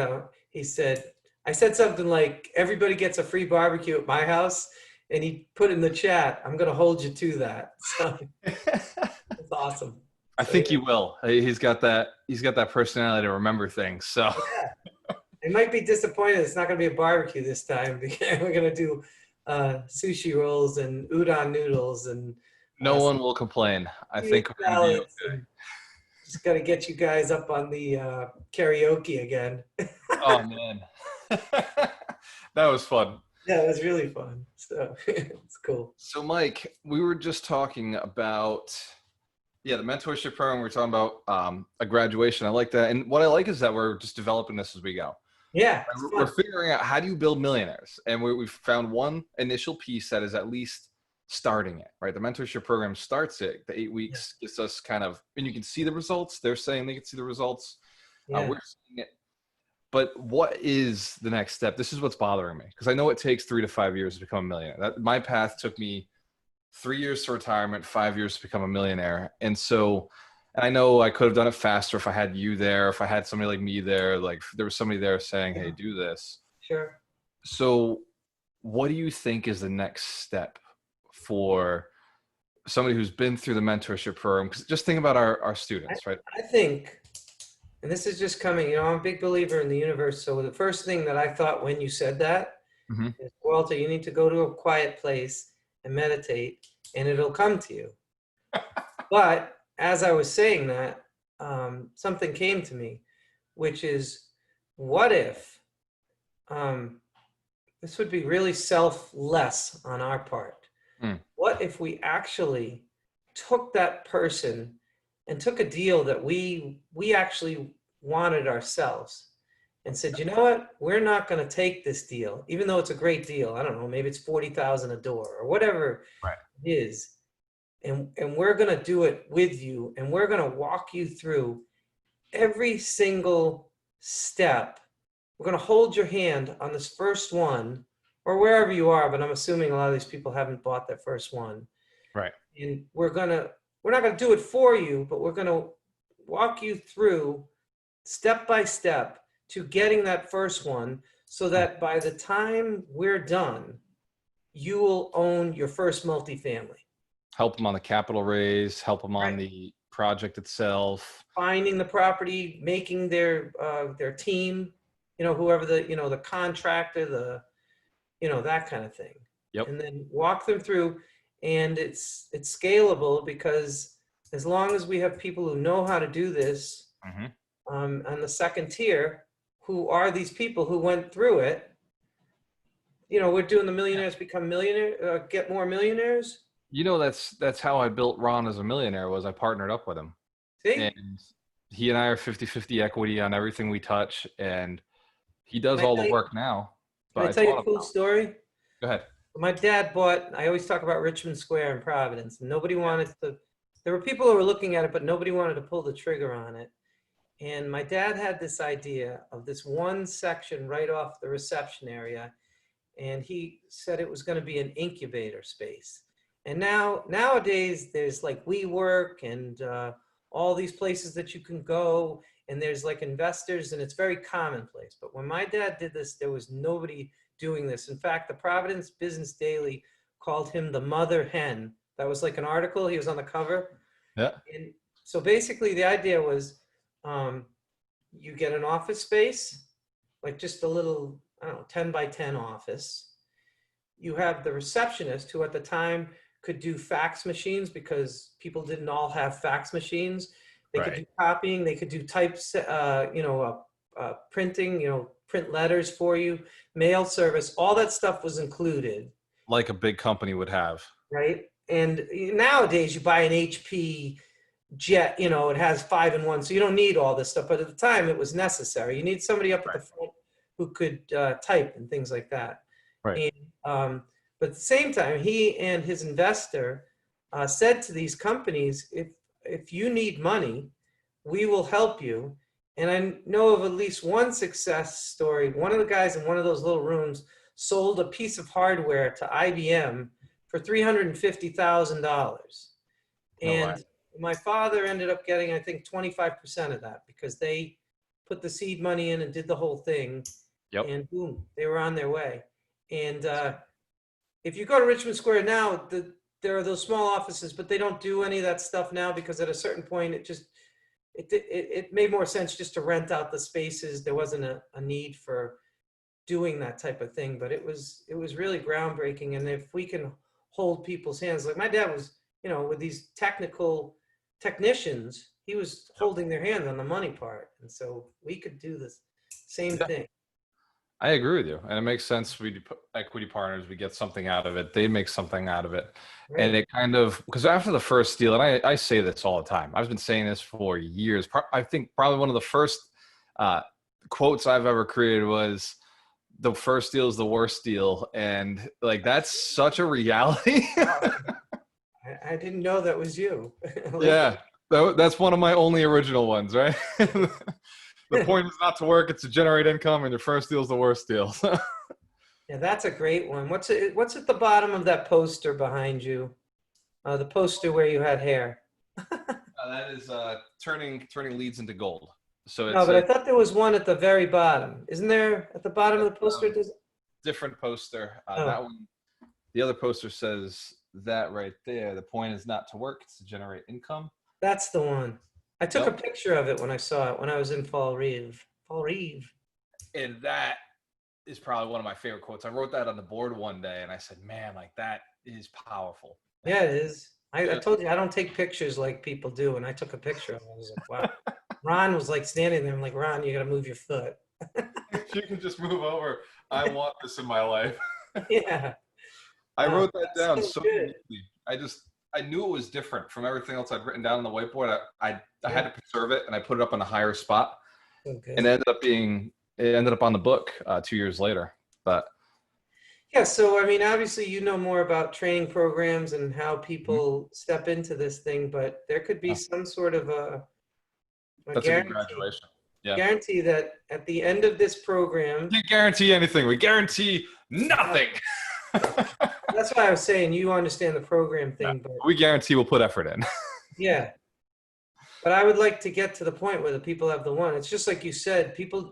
I said something like, "Everybody gets a free barbecue at my house," and he put in the chat, "I'm going to hold you to that." So that's awesome. I think he will. He's got that personality to remember things. So It might be disappointed it's not going to be a barbecue this time. We're going to do sushi rolls and udon noodles and. No one will complain. I think we're gonna be okay. Just got to get you guys up on the karaoke again. Oh man, that was fun. Yeah, it was really fun. So it's cool. So Mike, we were just talking about the mentorship program. We were talking about a graduation. I like that, and what I like is that we're just developing this as we go. Yeah, we're figuring out how do you build millionaires, and we've found one initial piece that is at least starting it, right? The mentorship program starts it. The 8 weeks gets us kind of, and you can see the results. They're saying they can see the results. We're seeing it. But what is the next step? This is what's bothering me because I know it takes 3 to 5 years to become a millionaire. My path took me 3 years to retirement, 5 years to become a millionaire. And so I know I could have done it faster if I had you there, if I had somebody like me there, like if there was somebody there saying, hey, do this. Sure. So what do you think is the next step for somebody who's been through the mentorship program? Because just think about our students, right? I think, and this is just coming, I'm a big believer in the universe. So the first thing that I thought when you said that is, Gualter, you need to go to a quiet place and meditate and it'll come to you. But as I was saying that, something came to me, which is, what if this would be really selfless on our part? What if we actually took that person and took a deal that we actually wanted ourselves and said, you know what, we're not going to take this deal, even though it's a great deal. I don't know, maybe it's $40,000 a door or whatever it is. And we're going to do it with you. And we're going to walk you through every single step. We're going to hold your hand on this first one, or wherever you are, but I'm assuming a lot of these people haven't bought their first one. Right. And we're not going to do it for you, but we're going to walk you through step by step to getting that first one so that by the time we're done, you will own your first multifamily. Help them on the capital raise, help them on the project itself. Finding the property, making their team, whoever the contractor, that kind of thing. Yep. And then walk them through, and it's scalable because as long as we have people who know how to do this on the second tier, who are these people who went through it, we're doing the Millionaires Become Millionaire, Get More Millionaires. That's how I built Ron as a millionaire. Was I partnered up with him. See? And he and I are 50-50 equity on everything we touch, and he does all the work now. Can I tell you a cool story? Go ahead. My dad bought, I always talk about Richmond Square in Providence, and nobody wanted to, there were people who were looking at it, but nobody wanted to pull the trigger on it. And my dad had this idea of this one section right off the reception area, and he said it was going to be an incubator space. And nowadays there's like WeWork and all these places that you can go, and there's like investors, and it's very commonplace. But when my dad did this, there was nobody doing this. In fact, the Providence Business Daily called him the mother hen. That was like an article. He was on the cover. Yeah. And so basically the idea was you get an office space, like just a little, I don't know, 10 by 10 office. You have the receptionist who at the time could do fax machines because people didn't all have fax machines. They could do copying, they could do types, printing, print letters for you, mail service, all that stuff was included. Like a big company would have. Right. And nowadays you buy an HP jet, it has 5-in-1, so you don't need all this stuff. But at the time it was necessary. You need somebody up at the front who could type and things like that. Right. And, but at the same time, he and his investor said to these companies, if you need money, we will help you. And I know of at least one success story. One of the guys in one of those little rooms sold a piece of hardware to IBM for $350,000. And my father ended up getting, I think, 25% of that because they put the seed money in and did the whole thing. Yep. And boom, they were on their way. And if you go to Richmond Square now, there are those small offices, but they don't do any of that stuff now because at a certain point, it made more sense just to rent out the spaces. There wasn't a need for doing that type of thing, but it was really groundbreaking. And if we can hold people's hands, like my dad was, with these technicians, he was holding their hand on the money part. And so we could do this same thing. I agree with you. And it makes sense. We do equity partners, we get something out of it. They make something out of it. Right. And it kind of, because after the first deal, and I say this all the time, I've been saying this for years. I think probably one of the first quotes I've ever created was, the first deal is the worst deal. And like, that's such a reality. I didn't know that was you. Yeah. That's one of my only original ones, right? The point is not to work, it's to generate income, and your first deal is the worst deal. Yeah, that's a great one. What's at the bottom of that poster behind you? The poster where you had hair. That is turning leads into gold. So it's no, but I thought there was one at the very bottom. Isn't there at the bottom of the poster? Different poster. That one. The other poster says that right there. The point is not to work, it's to generate income. That's the one. I took a picture of it when I saw it when I was in Fall Reeve. And that is probably one of my favorite quotes. I wrote that on the board one day and I said, man, like that is powerful. Yeah, it is. I told you I don't take pictures like people do. And I took a picture of it. I was like, wow. Ron was like standing there. I'm like, Ron, you got to move your foot. You can just move over. I want this in my life. Yeah. I wrote that down so uniquely. I knew it was different from everything else I'd written down on the whiteboard. I had to preserve it, and I put it up on a higher spot. Okay. And it ended up on the book 2 years later. But yeah, so I mean, obviously, you know more about training programs and how people step into this thing, but there could be some sort of a graduation. Yeah. Guarantee that at the end of this program, we can't guarantee anything. We guarantee nothing. That's why I was saying you understand the program thing, but we guarantee we'll put effort in. Yeah. But I would like to get to the point where the people have the one. It's just like you said, people,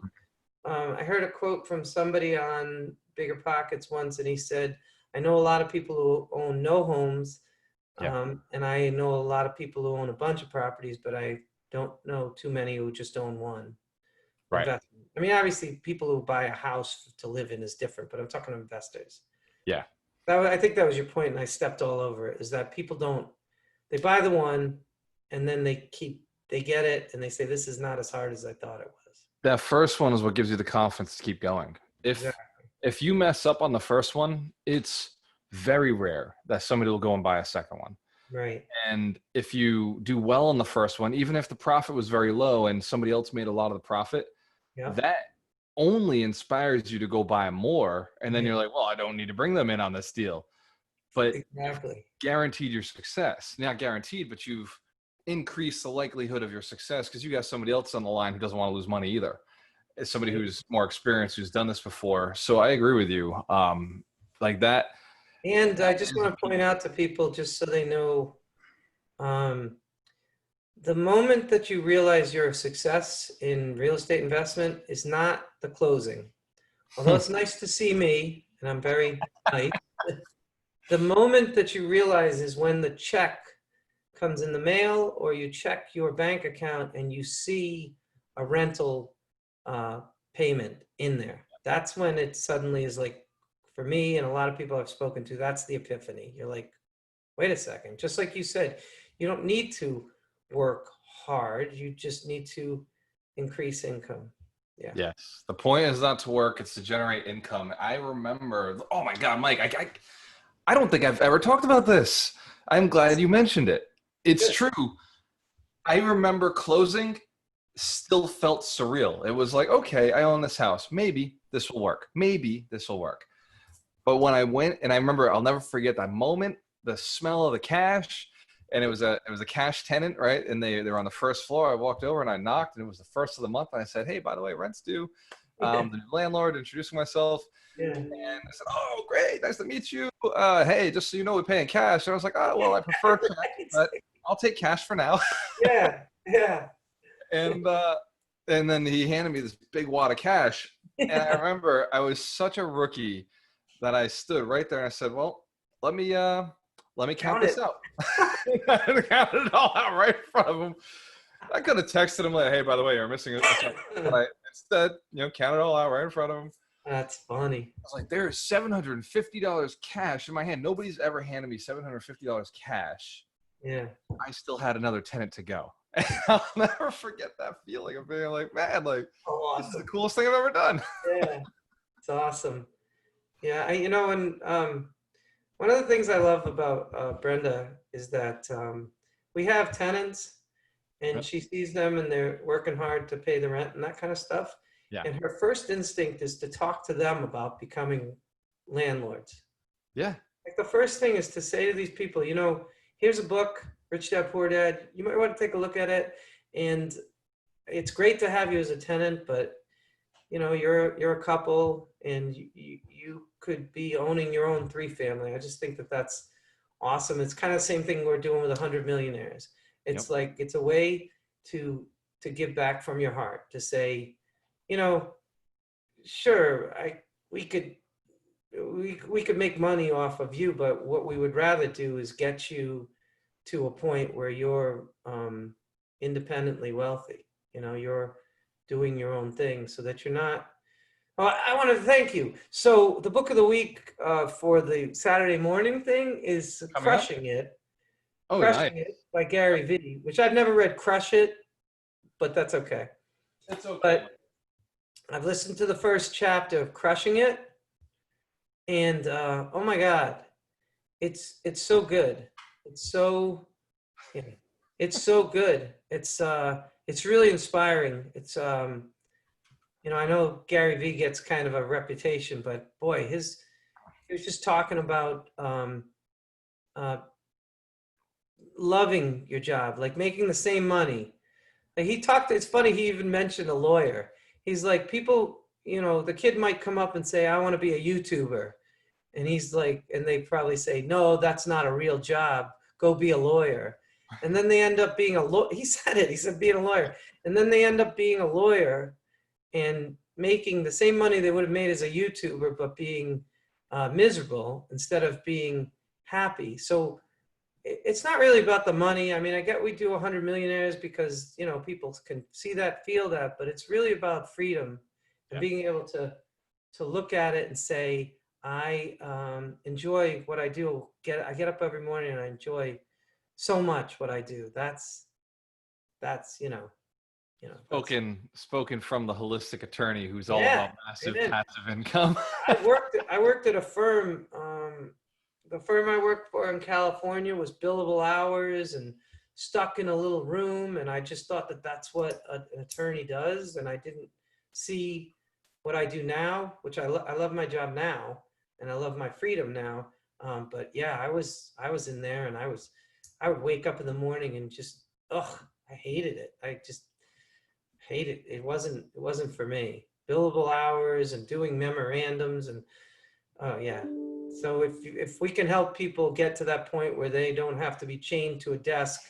I heard a quote from somebody on Bigger Pockets once, and he said, I know a lot of people who own no homes, and I know a lot of people who own a bunch of properties, but I don't know too many who just own one. Right. Investment. I mean, obviously, people who buy a house to live in is different, but I'm talking to investors. Yeah. I think that was your point, and I stepped all over it, is that people they buy the one, and then they get it, and they say, this is not as hard as I thought it was. That first one is what gives you the confidence to keep going. If you mess up on the first one, it's very rare that somebody will go and buy a second one. Right. And if you do well on the first one, even if the profit was very low and somebody else made a lot of the profit, Yeah. that only inspires you to go buy more. And then Yeah. you're like, well, I don't need to bring them in on this deal. But Exactly. guaranteed your success. Not guaranteed, but you've increased the likelihood of your success because you got somebody else on the line who doesn't want to lose money either. It's somebody who's more experienced, who's done this before. So I agree with you. Like that. And I just want to point out to people, just so they know, the moment that you realize you're a success in real estate investment is not the closing. Although it's nice to see me, and I'm very nice, the moment that you realize is when the check comes in the mail or you check your bank account and you see a rental payment in there. That's when it suddenly is like, for me and a lot of people I've spoken to, that's the epiphany. You're like, wait a second. Just like you said, you don't need to work hard. You just need to increase income. Yeah. Yes. The point is not to work, it's to generate income. I remember, oh my God, Mike, I don't think I've ever talked about this. I'm glad you mentioned it. It's Good. true. I remember closing still felt surreal. It was like, okay, I own this house. Maybe this will work. Maybe this will work. But when I went, and I remember, I'll never forget that moment, the smell of the cash, and it was a cash tenant, right? And they were on the first floor. I walked over and I knocked, and it was the first of the month. And I said, hey, by the way, rent's due. The new landlord, introducing myself. Yeah. And I said, oh, great, nice to meet you. Hey, just so you know, we pay in cash. And I was like, oh, well, I prefer check, but I'll take cash for now. Yeah. Yeah. And then he handed me this big wad of cash. And I remember I was such a rookie that I stood right there and I said, well, let me count this out. I counted it all out right in front of him. I could have texted him like, hey, by the way, you're missing a check. But I instead, counted it all out right in front of him. That's funny. I was like, there's $750 cash in my hand. Nobody's ever handed me $750 cash. Yeah. I still had another tenant to go. And I'll never forget that feeling of being like, man, like, awesome. This is the coolest thing I've ever done. Yeah. It's awesome. Yeah. And one of the things I love about Brenda is that we have tenants and she sees them and they're working hard to pay the rent and that kind of stuff. Yeah. And her first instinct is to talk to them about becoming landlords. Yeah. Like the first thing is to say to these people, here's a book, Rich Dad Poor Dad. You might want to take a look at it. And it's great to have you as a tenant, but you're a couple and you could be owning your own 3-family. I just think that that's awesome. It's kind of the same thing we're doing with 100 Millionaires. It's like, it's a way to give back from your heart, to say, sure, we could make money off of you, but what we would rather do is get you to a point where you're independently wealthy. You're doing your own thing so that you're not. Oh, I want to thank you. So the book of the week for the Saturday morning thing is Crushing It. Oh, Crushing nice. It by Gary Vee, which I've never read Crush It, but that's okay. It's okay. But I've listened to the first chapter of Crushing It, and oh my God, it's so good. It's so good. It's really inspiring. It's I know Gary Vee gets kind of a reputation, but boy, he was just talking about loving your job, like making the same money. Like it's funny, he even mentioned a lawyer. He's like, people, the kid might come up and say, I want to be a YouTuber. And he's like, and they probably say, no, that's not a real job. Go be a lawyer. And then they end up being a lawyer. He said being a lawyer. And then they end up being a lawyer and making the same money they would have made as a YouTuber, but being miserable instead of being happy. So it's not really about the money. I mean, I get we do 100 Millionaires because, people can see that, feel that, but it's really about freedom and being able to look at it and say, I enjoy what I do. I get up every morning and I enjoy so much what I do. That's spoken from the holistic attorney who's all about massive passive income. I worked at a firm the firm I worked for in California was billable hours and stuck in a little room. And I just thought that that's what an attorney does. And I didn't see what I do now, which I love my job now and I love my freedom now. But yeah, I was in there and I would wake up in the morning and just, I hated it. I just hated it. It wasn't for me. Billable hours and doing memorandums and, yeah. So if we can help people get to that point where they don't have to be chained to a desk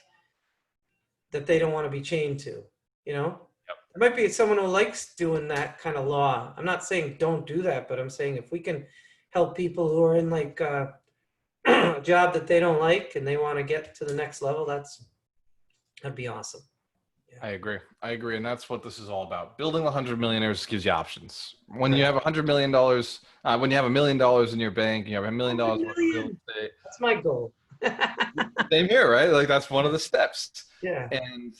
that they don't want to be chained to, you know? Yep. There might be someone who likes doing that kind of law. I'm not saying don't do that, but I'm saying if we can help people who are in like a job that they don't like and they want to get to the next level, that'd be awesome. Yeah. I agree. And that's what this is all about. Building 100 millionaires gives you options. When you have $100 million, when you have $1 million in your bank, you have $1 million worth of real estate. That's my goal. Same here, right? Like that's one of the steps. Yeah. And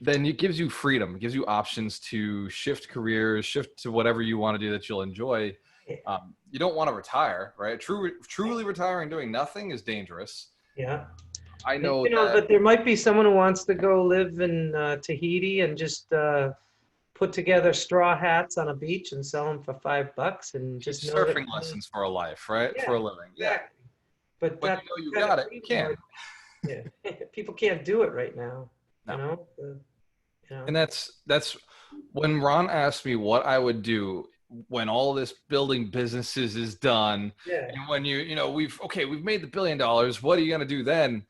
then it gives you freedom. It gives you options to shift careers, shift to whatever you want to do that you'll enjoy. You don't want to retire, right? Truly retiring doing nothing is dangerous. Yeah. I know, but there might be someone who wants to go live in Tahiti and just put together straw hats on a beach and sell them for $5 and just know surfing lessons for a life, right? Yeah, for a living. Exactly. Yeah. But when you got it, you can. Yeah. People can't do it right now. No. You know? And that's when Ron asked me what I would do when all this building businesses is done. Yeah. And when we've made the $1 billion, what are you going to do then?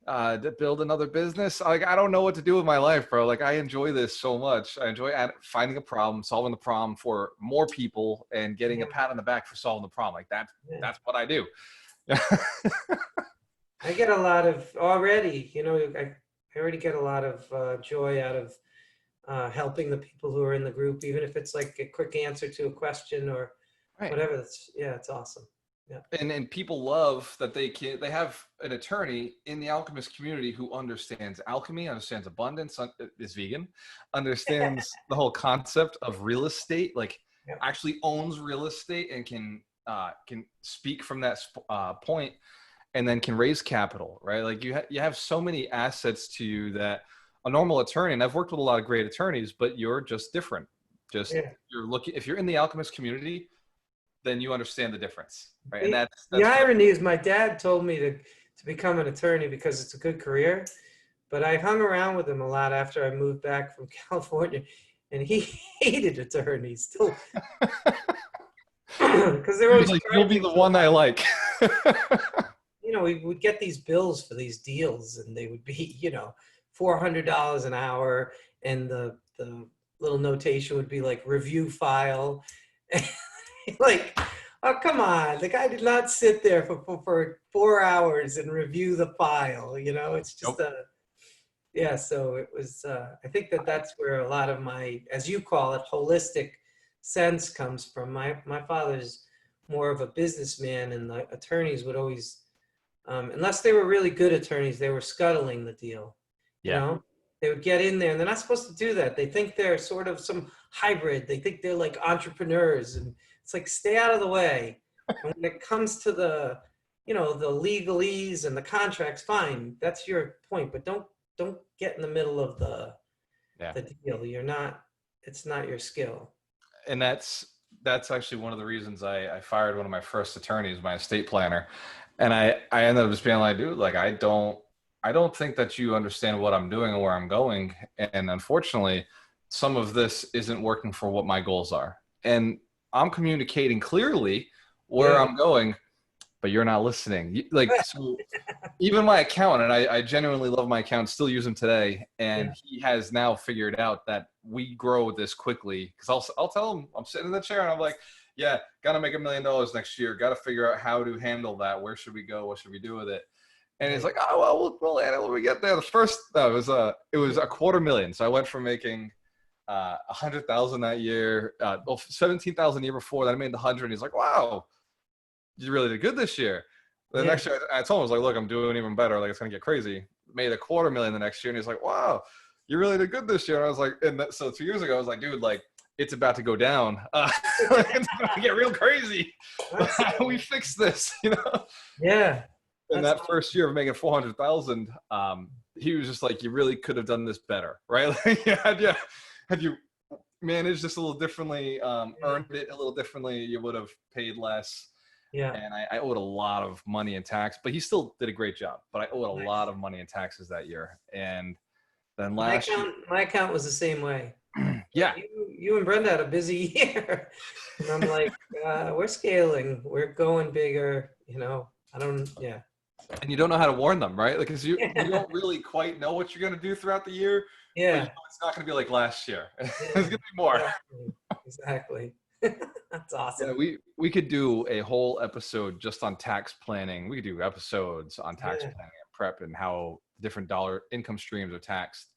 To build another business? Like, I don't know what to do with my life, bro. Like, I enjoy this so much. I enjoy finding a problem, solving the problem for more people and getting a pat on the back for solving the problem. Like that's what I do. I get a lot of already, I already get a lot of joy out of helping the people who are in the group, even if it's like a quick answer to a question or whatever. It's awesome. Yeah. And people love that they have an attorney in the alchemist community who understands alchemy, understands abundance, is vegan, understands the whole concept of real estate, like actually owns real estate and can speak from that point, and then can raise capital, right? Like you have so many assets to you that a normal attorney, and I've worked with a lot of great attorneys, but you're just different. You're looking, if you're in the alchemist community, then you understand the difference, right? And that's the irony is my dad told me to become an attorney because it's a good career, but I hung around with him a lot after I moved back from California, and he hated attorneys still. Because they're always like, you'll be the one I like. We would get these bills for these deals, and they would be, $400 an hour, and the little notation would be like review file. Like, oh, come on. The guy did not sit there for 4 hours and review the file. It's just so it was, I think that's where a lot of my, as you call it, holistic sense comes from. My father's more of a businessman, and the attorneys would always, unless they were really good attorneys, they were scuttling the deal. They would get in there, and they're not supposed to do that. They think they're sort of some hybrid. They think they're like entrepreneurs, and it's like, stay out of the way. And when it comes to the legalese and the contracts, fine, that's your point, but don't get in the middle of the deal. It's not your skill. And that's actually one of the reasons I fired one of my first attorneys, my estate planner. And I ended up just being like, dude, like, I don't think that you understand what I'm doing and where I'm going. And unfortunately, some of this isn't working for what my goals are. And I'm communicating clearly where I'm going, but you're not listening. Like, so even my accountant, I genuinely love my accountant, still use him today. And he has now figured out that we grow this quickly. Cause I'll tell him, I'm sitting in the chair and I'm like, yeah, got to make $1 million next year. Got to figure out how to handle that. Where should we go? What should we do with it? And he's like, oh, well, we'll handle it when we get there. It was $250,000. So I went from making 100,000 that year, 17,000 the year before. Then I made the 100. And he's like, wow, you really did good this year. The next year, I told him, I was like, look, I'm doing even better. Like, it's gonna get crazy. Made $250,000 the next year, and he's like, wow, you really did good this year. And I was like, so 2 years ago, I was like, dude, like, it's about to go down. It's about to get real crazy. How do we fix this? Yeah. In that first year of making 400,000, he was just like, you really could have done this better, right? Like, had you managed this a little differently, earned it a little differently, you would have paid less. Yeah. And I owed a lot of money in tax, but he still did a great job. But I owed a lot of money in taxes that year. And then my account was the same way. Yeah. You and Brenda had a busy year. And I'm like, we're scaling. We're going bigger. Yeah. And you don't know how to warn them, right? Like, because you don't really quite know what you're going to do throughout the year. Yeah. But it's not going to be like last year. It's going to be more. Exactly. That's awesome. Yeah, we could do a whole episode just on tax planning. We could do episodes on tax planning and prep and how different dollar income streams are taxed.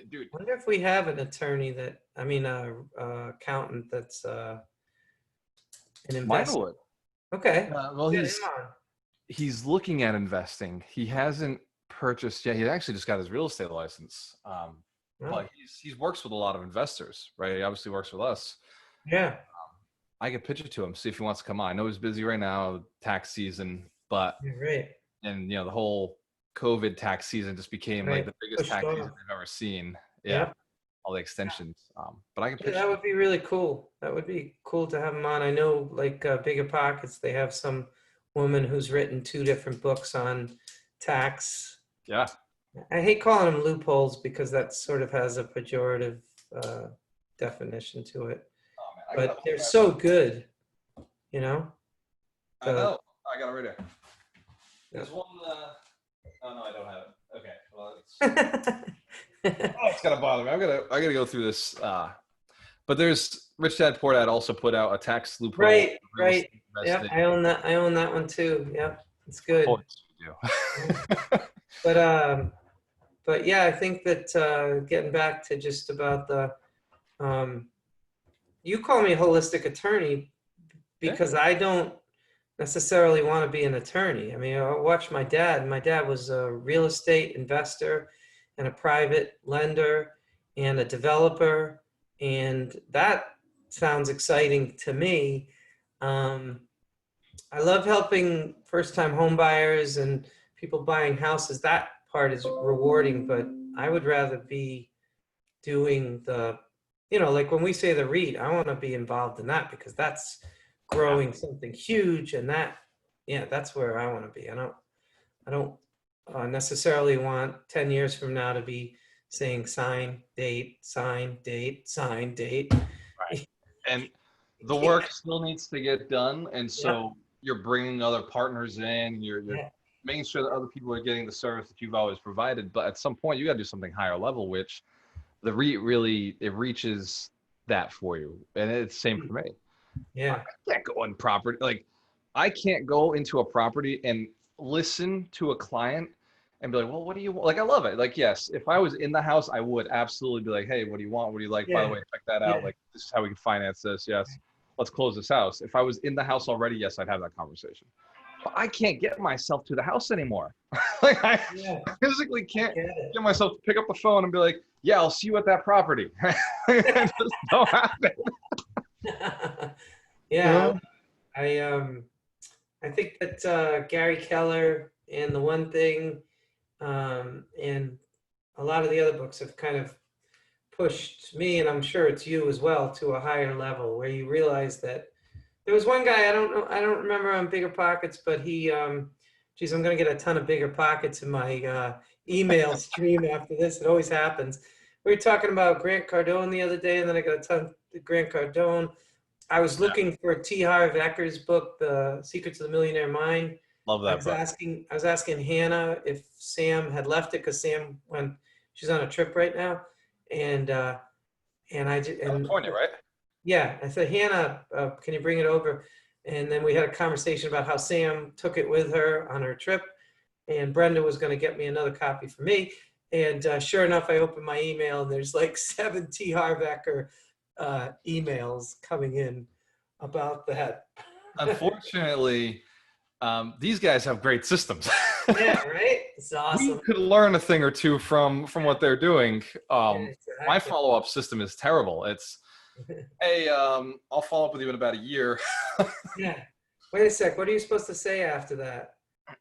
Dude, I wonder if we have an attorney accountant that's an investor. mine would. Okay. Well, he's looking at investing. He hasn't purchased yet. He actually just got his real estate license. But he works with a lot of investors, right? He obviously works with us. Yeah. I could pitch it to him, see if he wants to come on. I know he's busy right now, tax season, but and the whole COVID tax season just became like the biggest tax season I've ever seen. Yeah. All the extensions. But I can pitch that would be really cool. That would be cool to have him on. I know like Bigger Pockets, they have some woman who's written 2 different books on tax. Yeah. I hate calling them loopholes because that sort of has a pejorative definition to it. But they're so good, I know. I got it right here. There's one. Oh no, I don't have it. Okay. Well, it's gonna bother me. I gotta go through this. But there's Rich Dad Poor Dad also put out a tax loophole. Right. Yep, I own that one too. Yep, it's good. But yeah, I think that getting back to just about the you call me a holistic attorney because I don't necessarily want to be an attorney. I mean, I watched my dad. My dad was a real estate investor and a private lender and a developer. And that sounds exciting to me. I love helping first-time home buyers and people buying houses. That part is rewarding, but I would rather be doing the like when we say the REIT, I want to be involved in that because that's growing something huge, and that's where I want to be. I don't necessarily want 10 years from now to be saying sign date, sign date, sign date. Right. And the work still needs to get done, and so you're bringing other partners in. You're making sure that other people are getting the service that you've always provided. But at some point, you got to do something higher level, which the REIT really, it reaches that for you. And it's the same for me. Yeah. I can't go on property. Like, I can't go into a property and listen to a client and be like, well, what do you want? Like, I love it. Like, yes, if I was in the house, I would absolutely be like, hey, what do you want? What do you like? By the way, check that out. Like, this is how we can finance this. Yes. Let's close this house. If I was in the house already, yes, I'd have that conversation. But I can't get myself to the house anymore. Like, I physically can't get myself to pick up the phone and be like, yeah, I'll see you at that property. It just don't happen. I think that Gary Keller and The One Thing and a lot of the other books have kind of pushed me, and I'm sure it's you as well, to a higher level where you realize that there was one guy, I don't remember on Bigger Pockets, but he, geez, I'm going to get a ton of Bigger Pockets in my email stream after this. It always happens. We were talking about Grant Cardone the other day, and then I got a ton of Grant Cardone. I was looking for T. Harv Ekker's book, The Secrets of the Millionaire Mind. Love that book. I was asking Hannah if Sam had left it because Sam she's on a trip right now, and I did. California, right? Yeah, I said, Hannah, can you bring it over? And then we had a conversation about how Sam took it with her on her trip, and Brenda was going to get me another copy for me. And sure enough, I opened my email, and there's like 7 T. Harv Eker emails coming in about that. Unfortunately, these guys have great systems. Yeah, right? It's awesome. We could learn a thing or two from what they're doing. My follow-up system is terrible. Hey, I'll follow up with you in about a year. Yeah. Wait a sec. What are you supposed to say after that?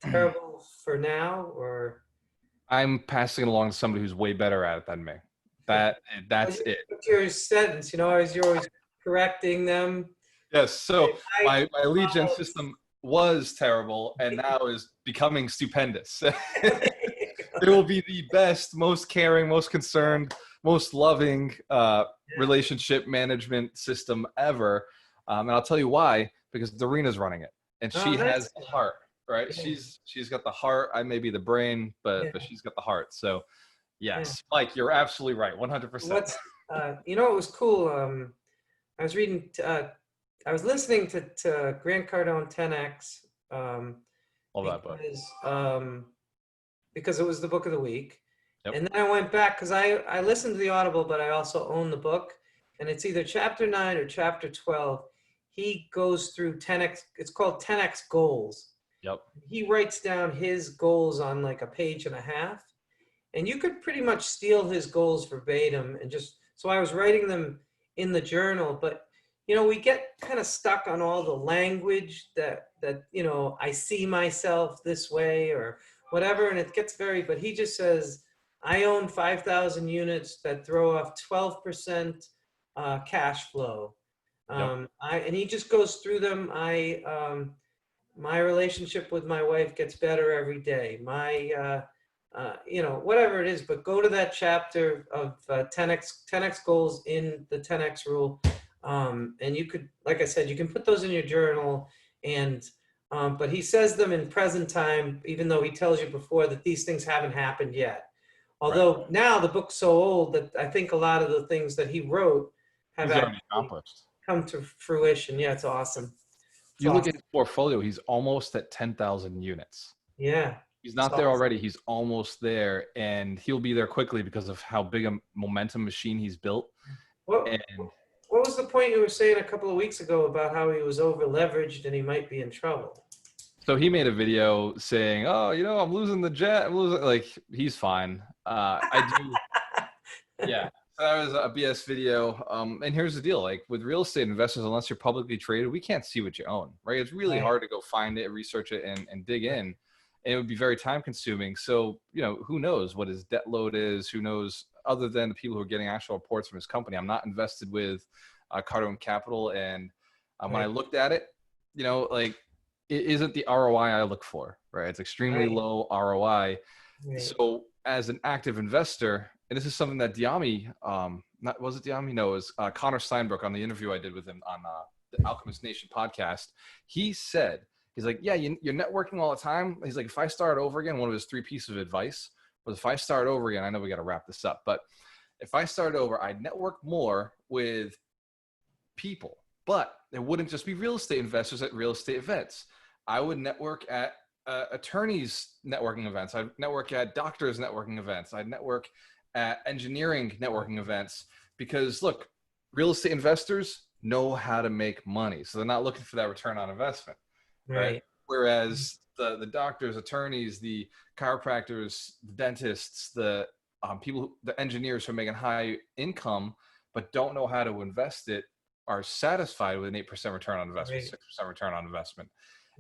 Terrible for now, or I'm passing it along to somebody who's way better at it than me. That's it. what's your sentence? You know, you're always correcting them. Yes. So I my lead gen system was terrible and now is becoming stupendous. It will be the best, most caring, most concerned, most loving relationship management system ever. And I'll tell you why, because Doreena's running it and she has the heart, right? Yeah. She's got the heart. I may be the brain, but she's got the heart. So yes, Mike, you're absolutely right. 100%. What's, you know, it was cool. I was reading, I was listening to Grant Cardone 10X. Love that book. Because it was the book of the week. Yep. And then I went back because I listened to the Audible, but I also own the book. And it's either chapter 9 or chapter 12. He goes through 10X. It's called 10X goals. Yep. He writes down his goals on like a page and a half. And you could pretty much steal his goals verbatim and just, so I was writing them in the journal, but you know, we get kind of stuck on all the language that, you know, I see myself this way or whatever. And it gets but he just says, I own 5,000 units that throw off 12% cash flow. Yep. And he just goes through them. My relationship with my wife gets better every day. You know, whatever it is, but go to that chapter of 10X goals in the 10X rule. And you could, like I said, you can put those in your journal and, but he says them in present time, even though he tells you before that these things haven't happened yet. Although now the book's so old that I think a lot of the things that he wrote have already accomplished, come to fruition. Yeah, it's awesome. You look at his portfolio, he's almost at 10,000 units. Yeah. He's not there already. He's almost there, and he'll be there quickly because of how big a momentum machine he's built. What was the point you were saying a couple of weeks ago about how he was over leveraged and he might be in trouble? So he made a video saying, "Oh, you know, I'm losing the jet. I'm losing." Like, he's fine. I do. Yeah, that was a BS video. And here's the deal: like with real estate investors, unless you're publicly traded, we can't see what you own, right? It's really hard to go find it, research it, and dig in. And it would be very time consuming. So, you know, who knows what his debt load is? Who knows, other than the people who are getting actual reports from his company? I'm not invested with Cardone Capital. And when I looked at it, you know, like it isn't the ROI I look for, right? It's extremely low ROI. So as an active investor, and this is something that Diami, was it Diami? No, it was Connor Steinbrook on the interview I did with him on the Alchemist Nation podcast. He said, he's like, yeah, you're networking all the time. He's like, if I start over again, one of his 3 pieces of advice was, if I start over again, I know we got to wrap this up, but if I start over, I'd network more with people, but it wouldn't just be real estate investors at real estate events. I would network at attorneys networking events. I'd network at doctors networking events. I'd network at engineering networking events, because look, real estate investors know how to make money. So they're not looking for that return on investment. Right. Whereas the doctors, attorneys, the chiropractors, the dentists, the people, the engineers who are making high income but don't know how to invest it, are satisfied with an 8% return on investment, 6% return on investment.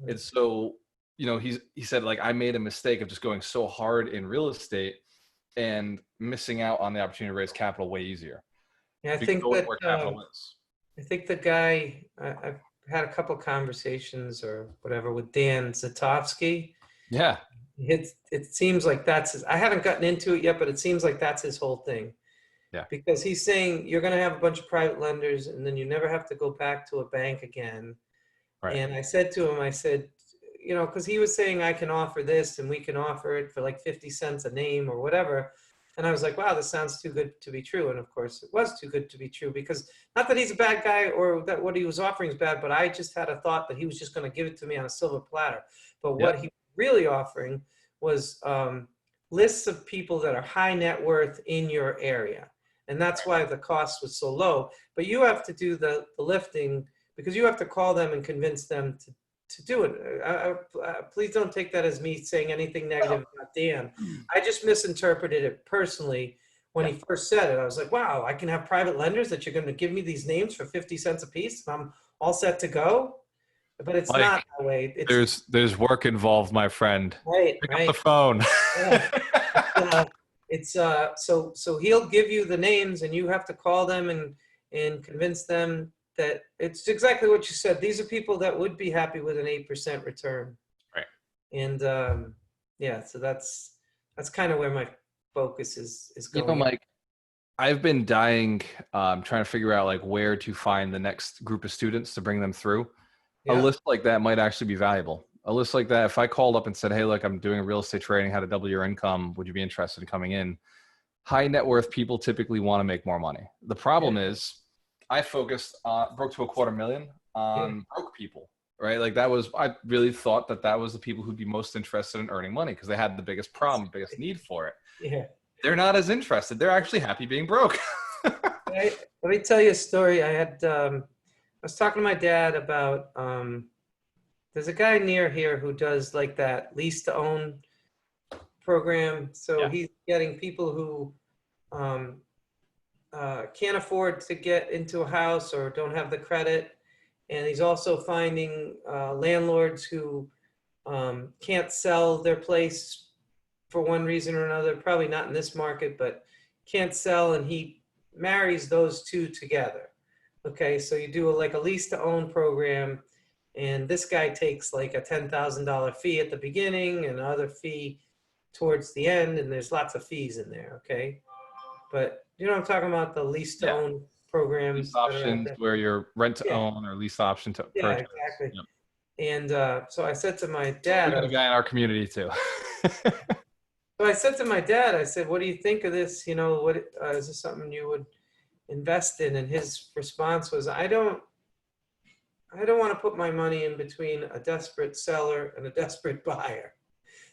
And so, you know, he said, like, I made a mistake of just going so hard in real estate and missing out on the opportunity to raise capital way easier. Yeah, I think that where capital is. I think the guy, I've had a couple conversations or whatever with Dan Zatofsky. Yeah. It seems like that's his, I haven't gotten into it yet, but it seems like that's his whole thing. Yeah. Because he's saying you're going to have a bunch of private lenders and then you never have to go back to a bank again. Right. And I said to him, I said, you know, because he was saying I can offer this and we can offer it for like 50 cents a name or whatever. And I was like, wow, this sounds too good to be true. And of course it was too good to be true, because not that he's a bad guy or that what he was offering is bad, but I just had a thought that he was just going to give it to me on a silver platter. But what he was really offering was lists of people that are high net worth in your area. And that's why the cost was so low. But you have to do the lifting, because you have to call them and convince them to do it. Please don't take that as me saying anything negative about Dan. I just misinterpreted it personally when he first said it. I was like, wow, I can have private lenders that you're going to give me these names for 50 cents a piece and I'm all set to go. But it's Like, not that way. It's there's work involved, my friend. right, Pick right. up the phone. Yeah. So he'll give you the names and you have to call them and convince them that it's exactly what you said. These are people that would be happy with an 8% return. Right. And so that's kind of where my focus is going. Mike, I've been dying trying to figure out like where to find the next group of students to bring them through. A list like that might actually be valuable. A list like that, if I called up and said, hey, look, I'm doing real estate trading, how to double your income, would you be interested in coming in? High net worth people typically want to make more money. The problem is I focused on broke to $250,000 on broke people, right? Like I really thought that was the people who'd be most interested in earning money because they had the biggest problem, biggest need for it. Yeah. They're not as interested. They're actually happy being broke. Let me tell you a story. I was talking to my dad about, there's a guy near here who does like that lease to own program. So he's getting people who can't afford to get into a house or don't have the credit. And he's also finding landlords who can't sell their place for one reason or another, probably not in this market, but can't sell, and he marries those two together. Okay, so you do like a lease to own program, and this guy takes like a $10,000 fee at the beginning and another fee towards the end, and there's lots of fees in there, okay? But you know what I'm talking about, the lease to own programs. Lease options where you're rent to own or lease option to purchase. Exactly. Yep. And so I said to my dad, we got a guy in our community too. So I said to my dad, I said, what do you think of this? You know, what is this something you would invest in? And his response was, I don't want to put my money in between a desperate seller and a desperate buyer.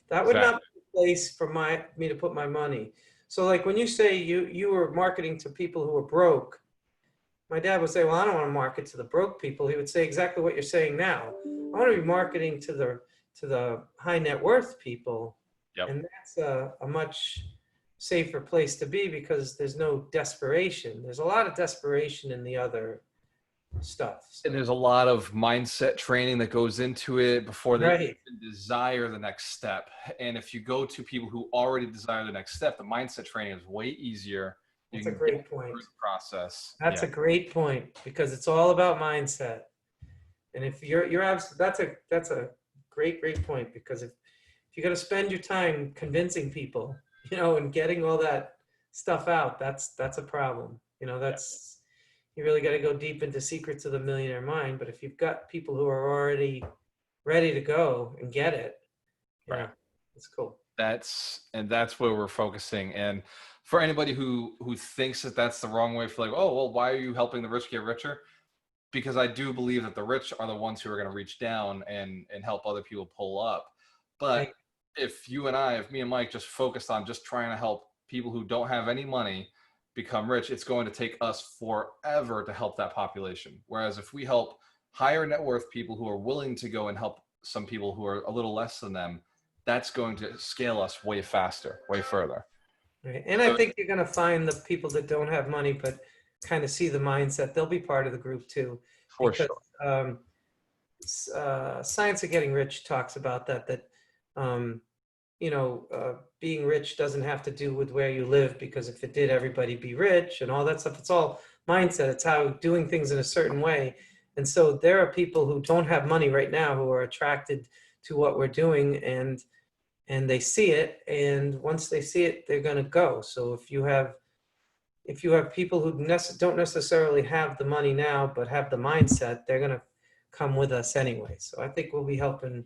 That would not be the place for me to put my money. So like when you say you were marketing to people who were broke, my dad would say, well, I don't want to market to the broke people. He would say exactly what you're saying now. I want to be marketing to the high net worth people. Yep. And that's a much safer place to be because there's no desperation. There's a lot of desperation in the other stuff. So. And there's a lot of mindset training that goes into it before they even desire the next step. And if you go to people who already desire the next step, the mindset training is way easier. That's a great point. Process. That's a great point because it's all about mindset. And if that's a great point because if you got to spend your time convincing people, you know, and getting all that stuff out, that's a problem. You know, you really got to go deep into secrets of the millionaire mind. But if you've got people who are already ready to go and get it, yeah, it's cool. That's where we're focusing. And for anybody who thinks that that's the wrong way, for like, oh, well, why are you helping the rich get richer? Because I do believe that the rich are the ones who are going to reach down and help other people pull up. But if me and Mike just focused on just trying to help people who don't have any money become rich, it's going to take us forever to help that population. Whereas if we help higher net worth people who are willing to go and help some people who are a little less than them, that's going to scale us way faster, way further. Right. And I think you're going to find the people that don't have money but kind of see the mindset, they'll be part of the group too. For sure. Science of Getting Rich talks about that being rich doesn't have to do with where you live, because if it did, everybody be rich and all that stuff. It's all mindset. It's how doing things in a certain way. And so there are people who don't have money right now who are attracted to what we're doing, and they see it, and once they see it, they're going to go. So if you have people who don't necessarily have the money now but have the mindset, they're going to come with us anyway. So I think we'll be helping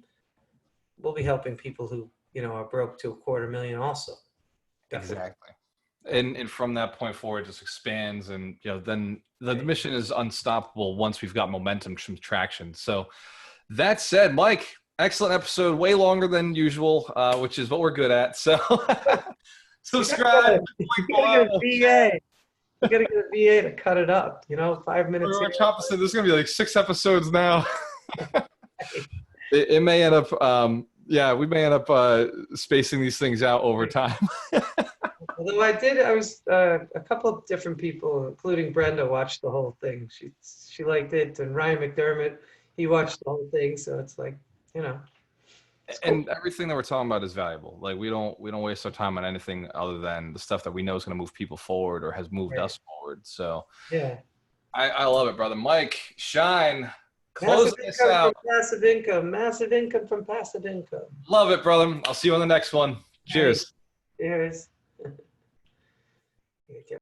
people who, you know, are broke to $250,000 also. Definitely. Exactly. And from that point forward, it just expands, and you know, then the mission is unstoppable once we've got momentum, some traction. So that said, Mike, excellent episode, way longer than usual, which is what we're good at. So subscribe. You gotta get a VA to cut it up, you know, 5 minutes. There's going to be like 6 episodes now. it may end up, we may end up spacing these things out over time. Although I was a couple of different people, including Brenda, watched the whole thing. She liked it, and Ryan McDermott, he watched the whole thing. So it's like, you know, it's cool. And everything that we're talking about is valuable. Like we don't waste our time on anything other than the stuff that we know is going to move people forward or has moved us forward. So yeah, I love it, brother. Mike, Schein, close this out. Massive massive income from passive income. Love it, brother. I'll see you on the next one. Cheers. Cheers.